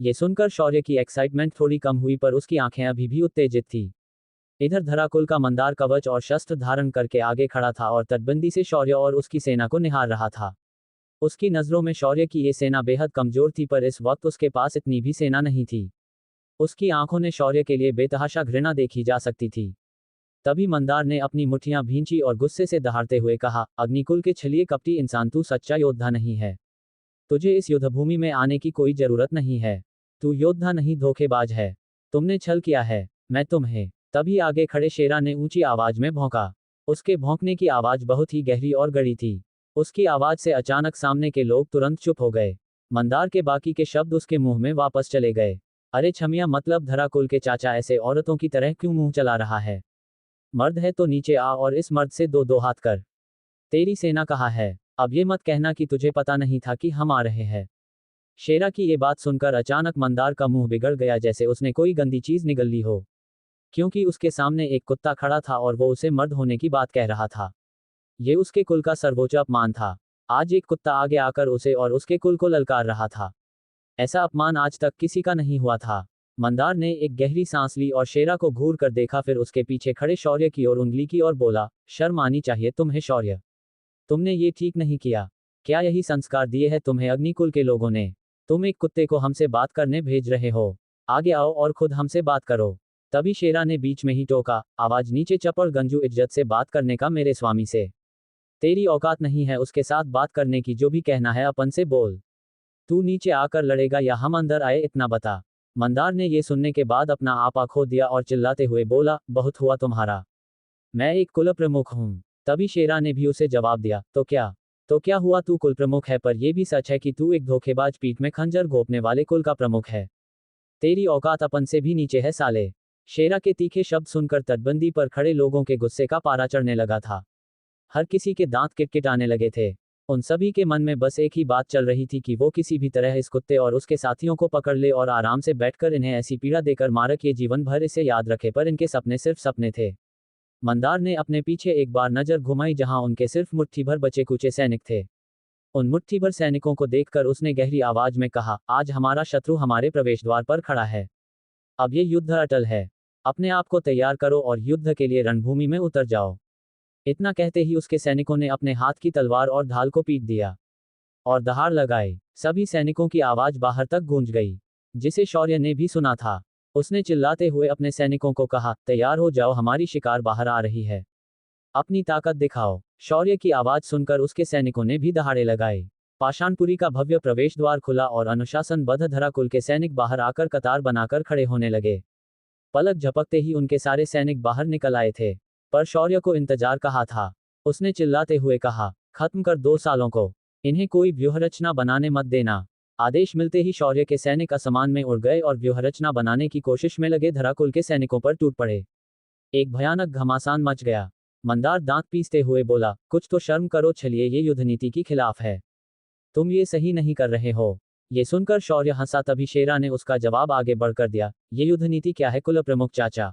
ये सुनकर शौर्य की एक्साइटमेंट थोड़ी कम हुई, पर उसकी आंखें अभी भी उत्तेजित थी। इधर धराकुल का मंदार कवच और शस्त्र धारण करके आगे खड़ा था और तटबंदी से शौर्य और उसकी सेना को निहार रहा था। उसकी नजरों में शौर्य की ये सेना बेहद कमजोर थी, पर इस वक्त उसके पास इतनी भी सेना नहीं थी। उसकी आंखों ने शौर्य के लिए बेतहाशा घृणा देखी जा सकती थी। तभी मंदार ने अपनी मुट्ठियां भींची और गुस्से से दहाड़ते हुए कहा, अग्निकुल के छलिए कपटी इंसान, तू सच्चा योद्धा नहीं है। तुझे इस युद्धभूमि में आने की कोई जरूरत नहीं है। तू योद्धा नहीं, धोखेबाज है। तुमने छल किया है। मैं तुम्हें। तभी आगे खड़े शेरा ने ऊंची आवाज में भौंका। उसके भौंकने की आवाज बहुत ही गहरी और गड़ी थी। उसकी आवाज से अचानक सामने के लोग तुरंत चुप हो गए। मंदार के बाकी के शब्द उसके मुंह में वापस चले गए। अरे छमिया, मतलब धराकुल के चाचा ऐसे औरतों की तरह क्यों मुंह चला रहा है? मर्द है तो नीचे आ और इस मर्द से 2-2 हाथ कर। तेरी सेना कहाँ है? अब ये मत कहना कि तुझे पता नहीं था कि हम आ रहे हैं। शेरा की ये बात सुनकर अचानक मंदार का मुंह बिगड़ गया, जैसे उसने कोई गंदी चीज निगल ली हो। क्योंकि उसके सामने एक कुत्ता खड़ा था और वो उसे मर्द होने की बात कह रहा था। ये उसके कुल का सर्वोच्च अपमान था। आज एक कुत्ता आगे आकर उसे और उसके कुल को ललकार रहा था। ऐसा अपमान आज तक किसी का नहीं हुआ था। मंदार ने एक गहरी सांस ली और शेरा को घूर कर देखा, फिर उसके पीछे खड़े शौर्य की ओर उंगली की और बोला, शर्म आनी चाहिए तुम्हें शौर्य। तुमने ये ठीक नहीं किया। क्या यही संस्कार दिए हैं तुम्हें अग्निकुल के लोगों ने? तुम एक कुत्ते को हमसे बात करने भेज रहे हो? आगे आओ और खुद हमसे बात करो। तभी शेरा ने बीच में ही टोका, आवाज नीचे चपड़, गंजू, इज्जत से बात करने का मेरे स्वामी से तेरी औकात नहीं है। उसके साथ बात करने की, जो भी कहना है अपन से बोल। तू नीचे आकर लड़ेगा या हम अंदर आए, इतना बता। मंदार ने ये सुनने के बाद अपना आपा खो दिया और चिल्लाते हुए बोला, बहुत हुआ तुम्हारा। मैं एक कुल प्रमुख हूं। तभी शेरा ने भी उसे जवाब दिया, तो क्या तो क्या हुआ, तू कुल प्रमुख है, पर यह भी सच है कि तू एक धोखेबाज, पीठ में खंजर घोंपने वाले कुल का प्रमुख है। तेरी औकात अपन से भी नीचे है साले। शेरा के तीखे शब्द सुनकर तटबंदी पर खड़े लोगों के गुस्से का पारा चढ़ने लगा था। हर किसी के दांत किटकिटाने लगे थे। उन सभी के मन में बस एक ही बात चल रही थी कि वो किसी भी तरह इस कुत्ते और उसके साथियों को पकड़ ले और आराम से बैठकर इन्हें ऐसी पीड़ा देकर मारे कि ये जीवन भर इसे याद रखे, पर इनके सपने सिर्फ सपने थे। मंदार ने अपने पीछे एक बार नजर घुमाई जहां उनके सिर्फ मुट्ठी भर बचे कुचे सैनिक थे। उन मुट्ठी भर सैनिकों को देखकर उसने गहरी आवाज में कहा, आज हमारा शत्रु हमारे प्रवेश द्वार पर खड़ा है। अब ये युद्ध अटल है। अपने आप को तैयार करो और युद्ध के लिए रणभूमि में उतर जाओ। इतना कहते ही उसके सैनिकों ने अपने हाथ की तलवार और ढाल को पीट दिया और दहाड़ लगाए। सभी सैनिकों की आवाज बाहर तक गूंज गई, जिसे शौर्य ने भी सुना था। उसने चिल्लाते हुए अपने सैनिकों को कहा, तैयार हो जाओ, हमारी शिकार बाहर आ रही है। अपनी ताकत दिखाओ। शौर्य की आवाज सुनकर उसके सैनिकों ने भी दहाड़े लगाए। पाषाणपुरी का भव्य प्रवेश द्वार खुला और अनुशासनबद्ध धराकुल के सैनिक बाहर आकर कतार बनाकर खड़े होने लगे। पलक झपकते ही उनके सारे सैनिक बाहर निकल आए थे, पर शौर्य को इंतजार कहा था। उसने चिल्लाते हुए कहा, खत्म कर दो सालों को, इन्हें कोई व्यूहरचना बनाने मत देना। आदेश मिलते ही शौर्य के सैनिक आसमान में उड़ गए और व्यूहरचना बनाने की कोशिश में लगे धराकुल के सैनिकों पर टूट पड़े। एक भयानक घमासान मच गया। मंदार दांत पीसते हुए बोला, कुछ तो शर्म करो, छलिए ये युद्ध नीति की खिलाफ है। तुम ये सही नहीं कर रहे हो। ये सुनकर शौर्य हंसा, तभी शेरा ने उसका जवाब आगे बढ़कर दिया, ये युद्ध नीति क्या है कुल प्रमुख चाचा?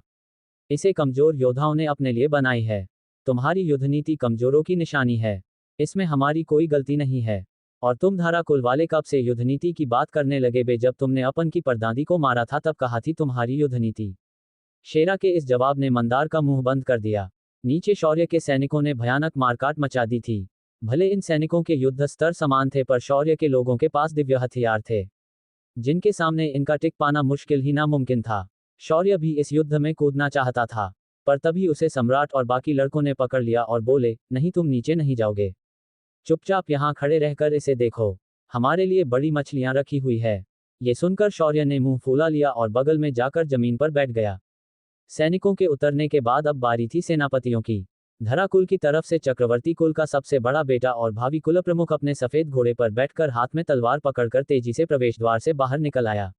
इसे कमजोर योद्धाओं ने अपने लिए बनाई है। तुम्हारी युद्ध नीति कमजोरों की निशानी है। इसमें हमारी कोई गलती नहीं है। और तुम धारा कुल वाले कब से युद्ध नीति की बात करने लगे बे? जब तुमने अपन की परदादी को मारा था तब कहा थी तुम्हारी युद्ध नीति। शेरा के इस जवाब ने मंदार का मुंह बंद कर दिया। नीचे शौर्य के सैनिकों ने भयानक मारकाट मचा दी थी। भले इन सैनिकों के युद्ध स्तर समान थे, पर शौर्य के लोगों के पास दिव्य हथियार थे, जिनके सामने इनका टिक पाना मुश्किल ही नामुमकिन था। शौर्य भी इस युद्ध में कूदना चाहता था, पर तभी उसे सम्राट और बाकी लड़कों ने पकड़ लिया और बोले, नहीं, तुम नीचे नहीं जाओगे। चुपचाप यहाँ खड़े रहकर इसे देखो, हमारे लिए बड़ी मछलियां रखी हुई है। ये सुनकर शौर्य ने मुंह फूला लिया और बगल में जाकर जमीन पर बैठ गया। सैनिकों के उतरने के बाद अब बारी थी सेनापतियों की। धराकुल की तरफ से चक्रवर्ती कुल का सबसे बड़ा बेटा और भावी कुल प्रमुख अपने सफेद घोड़े पर बैठकर हाथ में तलवार पकड़कर तेजी से प्रवेश द्वार से बाहर निकल आया।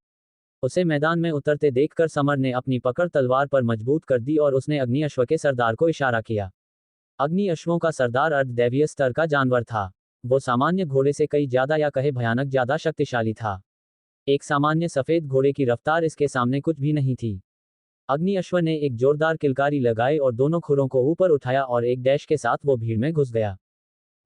उसे मैदान में उतरते देखकर समर ने अपनी पकड़ तलवार पर मजबूत कर दी और उसने अग्नि अश्व के सरदार को इशारा किया। अग्नि अश्वों का सरदार अर्धदैवीय स्तर का जानवर था। वो सामान्य घोड़े से कई ज्यादा, या कहे भयानक ज्यादा शक्तिशाली था। एक सामान्य सफेद घोड़े की रफ्तार इसके सामने कुछ भी नहीं थी। अग्नि अश्व ने एक जोरदार किलकारी लगाई और दोनों खुरों को ऊपर उठाया और एक डैश के साथ वो भीड़ में घुस गया।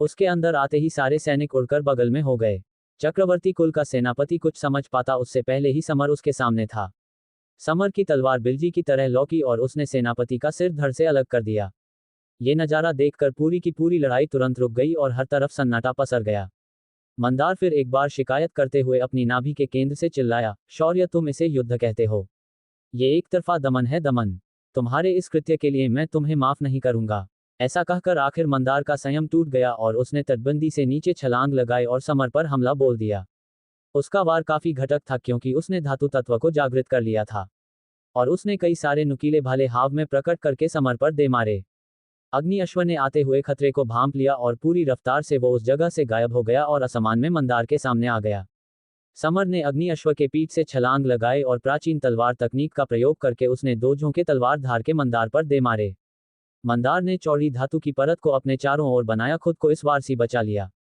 उसके अंदर आते ही सारे सैनिक उड़कर बगल में हो गए। चक्रवर्ती कुल का सेनापति कुछ समझ पाता उससे पहले ही समर उसके सामने था। समर की तलवार बिल्जी की तरह लौकी और उसने सेनापति का सिर धड़ से अलग कर दिया। ये नजारा देखकर पूरी की पूरी लड़ाई तुरंत रुक गई और हर तरफ सन्नाटा पसर गया। मंदार फिर एक बार शिकायत करते हुए अपनी नाभि के केंद्र से चिल्लाया, शौर्य, तुम इसे युद्ध कहते हो? ये एक तरफा दमन है, दमन। तुम्हारे इस कृत्य के लिए मैं तुम्हें माफ नहीं करूंगा। ऐसा कहकर आखिर मंदार का संयम टूट गया और उसने तटबंदी से नीचे छलांग लगाई और समर पर हमला बोल दिया। उसका वार काफी घटक था, क्योंकि उसने धातु तत्व को जागृत कर लिया था और उसने कई सारे नुकीले भाले हाव में प्रकट करके समर पर दे मारे। अग्नि अश्व ने आते हुए खतरे को भांप लिया और पूरी रफ्तार से वो उस जगह से गायब हो गया और आसमान में मंदार के सामने आ गया। समर ने अग्नि अश्व के पीठ से छलांग लगाई और प्राचीन तलवार तकनीक का प्रयोग करके उसने दो झोंके तलवार धार के मंदार पर दे मारे। मंदार ने चौड़ी धातु की परत को अपने चारों ओर बनाया, खुद को इस वार से बचा लिया।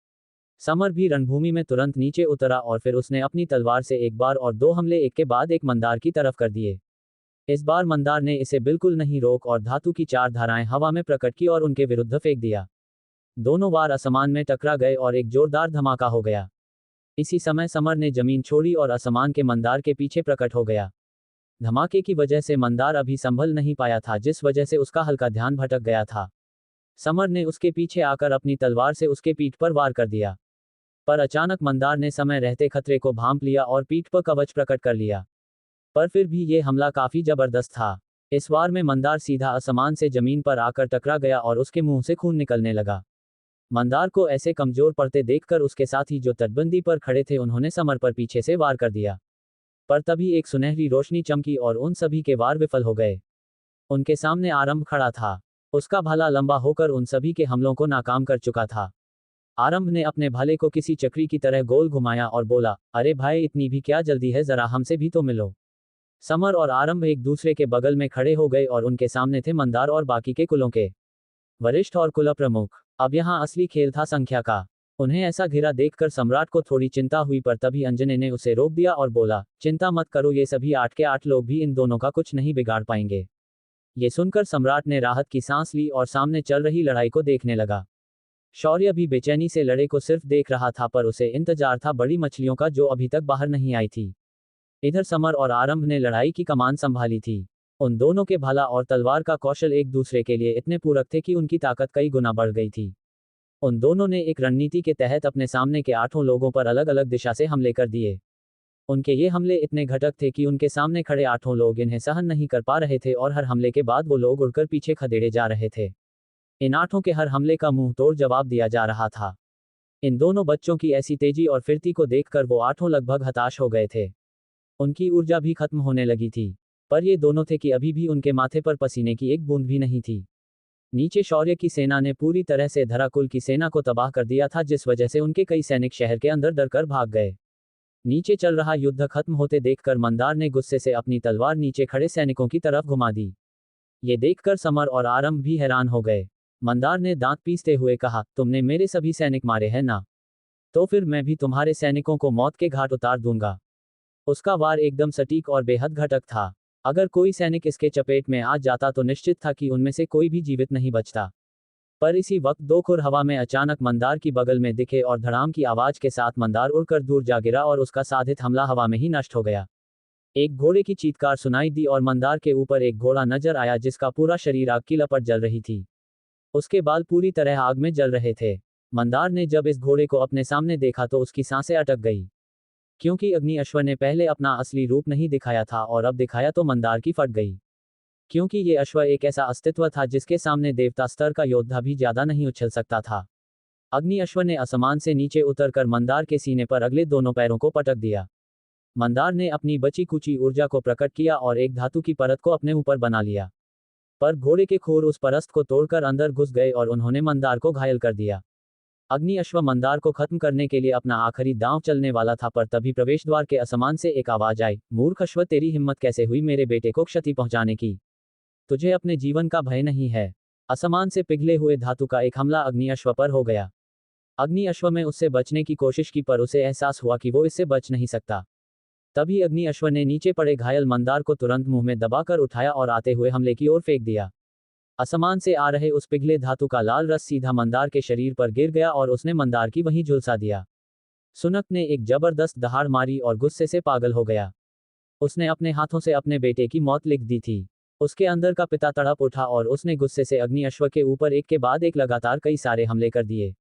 समर भी रणभूमि में तुरंत नीचे उतरा और फिर उसने अपनी तलवार से एक बार और दो हमले एक के बाद एक मंदार की तरफ कर दिए। इस बार मंदार ने इसे बिल्कुल नहीं रोक और धातु की चार धाराएं हवा में प्रकट की और उनके विरुद्ध फेंक दिया। दोनों वार आसमान में टकरा गए और एक जोरदार धमाका हो गया। इसी समय समर ने जमीन छोड़ी और आसमान के मंदार के पीछे प्रकट हो गया। धमाके की वजह से मंदार अभी संभल नहीं पाया था, जिस वजह से उसका हल्का ध्यान भटक गया था। समर ने उसके पीछे आकर अपनी तलवार से उसके पीठ पर वार कर दिया, पर अचानक मंदार ने समय रहते खतरे को भांप लिया और पीठ पर कवच प्रकट कर लिया। पर फिर भी ये हमला काफी जबरदस्त था। इस वार में मंदार सीधा आसमान से जमीन पर आकर टकरा गया और उसके मुंह से खून निकलने लगा। मंदार को ऐसे कमजोर पड़ते देखकर उसके साथी जो तटबंदी पर खड़े थे उन्होंने समर पर पीछे से वार कर दिया, पर तभी एक सुनहरी रोशनी चमकी और उन सभी के वार विफल हो गए। उनके सामने आरंभ खड़ा था। उसका भाला लंबा होकर उन सभी के हमलों को नाकाम कर चुका था। आरंभ ने अपने भाले को किसी चक्री की तरह गोल घुमाया और बोला, अरे भाई इतनी भी क्या जल्दी है, जरा हमसे भी तो मिलो। समर और आरंभ एक दूसरे के बगल में खड़े हो गए और उनके सामने थे मंदार और बाकी के कुलों के वरिष्ठ और कुल प्रमुख। अब यहाँ असली खेल था संख्या का। उन्हें ऐसा घिरा देखकर सम्राट को थोड़ी चिंता हुई, पर तभी अंजने ने उसे रोक दिया और बोला, चिंता मत करो, ये सभी 8 के 8 लोग भी इन दोनों का कुछ नहीं बिगाड़ पाएंगे। ये सुनकर सम्राट ने राहत की सांस ली और सामने चल रही लड़ाई को देखने लगा। शौर्य भी बेचैनी से लड़े को सिर्फ देख रहा था, पर उसे इंतजार था बड़ी मछलियों का जो अभी तक बाहर नहीं आई थी। इधर समर और आरंभ ने लड़ाई की कमान संभाली थी। उन दोनों के भाला और तलवार का कौशल एक दूसरे के लिए इतने पूरक थे कि उनकी ताकत कई गुना बढ़ गई थी। उन दोनों ने एक रणनीति के तहत अपने सामने के 8 लोगों पर अलग अलग दिशा से हमले कर दिए। उनके ये हमले इतने घटक थे कि उनके सामने खड़े 8 लोग इन्हें सहन नहीं कर पा रहे थे और हर हमले के बाद वो लोग उड़कर पीछे खदेड़े जा रहे थे। इन 8 के हर हमले का मुंह तोड़ जवाब दिया जा रहा था। इन दोनों बच्चों की ऐसी तेजी और फिरती को देखकर वो 8 लगभग हताश हो गए थे। उनकी ऊर्जा भी खत्म होने लगी थी। पर ये दोनों थे कि अभी भी उनके माथे पर पसीने की एक बूंद भी नहीं थी। नीचे शौर्य की सेना ने पूरी तरह से धराकुल की सेना को तबाह कर दिया था, जिस वजह से उनके कई सैनिक शहर के अंदर डरकर भाग गए। नीचे चल रहा युद्ध खत्म होते देखकर मंदार ने गुस्से से अपनी तलवार नीचे खड़े सैनिकों की तरफ घुमा दी। ये देखकर समर और आरंभ भी हैरान हो गए। मंदार ने दांत पीसते हुए कहा, तुमने मेरे सभी सैनिक मारे हैं ना? तो फिर मैं भी तुम्हारे सैनिकों को मौत के घाट उतार दूंगा। उसका वार एकदम सटीक और बेहद घटक था। अगर कोई सैनिक इसके चपेट में आ जाता तो निश्चित था कि उनमें से कोई भी जीवित नहीं बचता। पर इसी वक्त 2 खुर हवा में अचानक मंदार की बगल में दिखे और धड़ाम की आवाज के साथ मंदार उड़कर दूर जा गिरा और उसका साधित हमला हवा में ही नष्ट हो गया। एक घोड़े की चीत्कार सुनाई दी और मंदार के ऊपर एक घोड़ा नजर आया जिसका पूरा शरीर आग की लपट जल रही थी। उसके बाल पूरी तरह आग में जल रहे थे। मंदार ने जब इस घोड़े को अपने सामने देखा तो उसकी सांसें अटक गई, क्योंकि अग्नि अश्व ने पहले अपना असली रूप नहीं दिखाया था और अब दिखाया तो मंदार की फट गई। क्योंकि ये अश्व एक ऐसा अस्तित्व था जिसके सामने देवता स्तर का योद्धा भी ज्यादा नहीं उछल सकता था। अग्नि अश्व ने आसमान से नीचे उतरकर मंदार के सीने पर अगले दोनों पैरों को पटक दिया। मंदार ने अपनी बची कुची ऊर्जा को प्रकट किया और एक धातु की परत को अपने ऊपर बना लिया। पर घोड़े के खोर उस परस्त को तोड़कर अंदर घुस गए और उन्होंने मंदार को घायल कर दिया। अग्नि अश्व मंदार को खत्म करने के लिए अपना आखिरी दांव चलने वाला था, पर तभी प्रवेश द्वार के असमान से एक आवाज आई, मूर्ख अश्व, तेरी हिम्मत कैसे हुई मेरे बेटे को क्षति पहुंचाने की? तुझे अपने जीवन का भय नहीं है? असमान से पिघले हुए धातु का एक हमला अग्नि अश्व पर हो गया। अग्नि अश्व में उससे बचने की कोशिश की, पर उसे एहसास हुआ कि वो इससे बच नहीं सकता। तभी अग्नि अश्व ने नीचे पड़े घायल मंदार को तुरंत मुंह में दबाकर उठाया और आते हुए हमले की ओर फेंक दिया। असमान से आ रहे उस पिघले धातु का लाल रस सीधा मंदार के शरीर पर गिर गया और उसने मंदार की वहीं झुलसा दिया। सुनक ने एक जबरदस्त दहाड़ मारी और गुस्से से पागल हो गया। उसने अपने हाथों से अपने बेटे की मौत लिख दी थी। उसके अंदर का पिता तड़प उठा और उसने गुस्से से अग्नि अश्व के ऊपर एक के बाद एक लगातार कई सारे हमले कर दिए।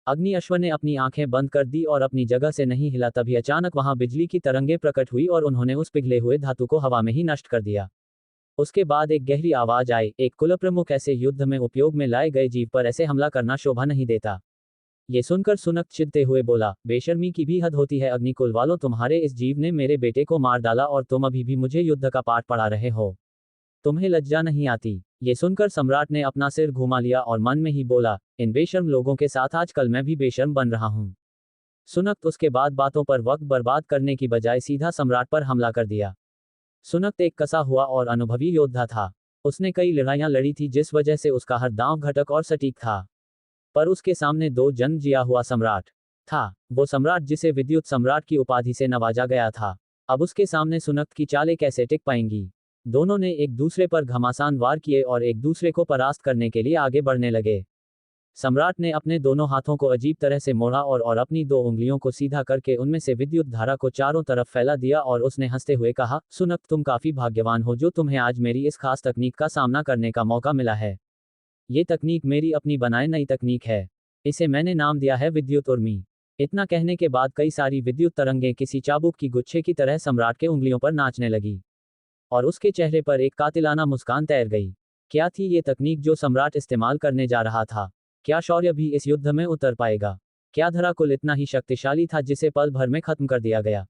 अग्नि अश्व ने अपनी आंखें बंद कर दी और अपनी जगह से नहीं हिला, तभी अचानक वहां बिजली की तरंगें प्रकट हुई और उन्होंने उस पिघले हुए धातु को हवा में ही नष्ट कर दिया। उसके बाद एक गहरी आवाज आई, एक कुलप्रमुख ऐसे युद्ध में उपयोग में लाए गए जीव पर ऐसे हमला करना शोभा नहीं देता। ये सुनकर सुनक चिढ़ते हुए बोला, बेशर्मी की भी हद होती है अग्निकुल वालों, तुम्हारे इस जीव ने मेरे बेटे को मार डाला और तुम अभी भी मुझे युद्ध का पाठ पढ़ा रहे हो। तुम्हें लज्जा नहीं आती? ये सुनकर सम्राट ने अपना सिर घुमा लिया और मन में ही बोला, इन बेशर्म लोगों के साथ आजकल मैं भी बेशर्म बन रहा हूं। सुनक उसके बाद बातों पर वक्त बर्बाद करने की बजाय सीधा सम्राट पर हमला कर दिया। सुनक एक कसा हुआ और अनुभवी योद्धा था। उसने कई लड़ाइयां लड़ी थी जिस वजह से उसका हर दांव घटक और सटीक था। पर उसके सामने 2 जन्म जिया हुआ सम्राट था, वो सम्राट जिसे विद्युत सम्राट की उपाधि से नवाजा गया था। अब उसके सामने सुनक की चालें कैसे टिक पाएंगी? दोनों ने एक दूसरे पर घमासान वार किए और एक दूसरे को परास्त करने के लिए आगे बढ़ने लगे। सम्राट ने अपने दोनों हाथों को अजीब तरह से मोड़ा और अपनी 2 उंगलियों को सीधा करके उनमें से विद्युत धारा को चारों तरफ फैला दिया और उसने हंसते हुए कहा, सुनक, तुम काफी भाग्यवान हो जो तुम्हें आज मेरी इस खास तकनीक का सामना करने का मौका मिला है। ये तकनीक मेरी अपनी बनाई नई तकनीक है। इसे मैंने नाम दिया है विद्युत उर्मी। इतना कहने के बाद कई सारी विद्युत तरंगें किसी चाबुक की गुच्छे की तरह सम्राट के उंगलियों पर नाचने लगी और उसके चेहरे पर एक कातिलाना मुस्कान तैर गई। क्या थी ये तकनीक जो सम्राट इस्तेमाल करने जा रहा था? क्या शौर्य भी इस युद्ध में उतर पाएगा? क्या धराकुल इतना ही शक्तिशाली था जिसे पल भर में खत्म कर दिया गया?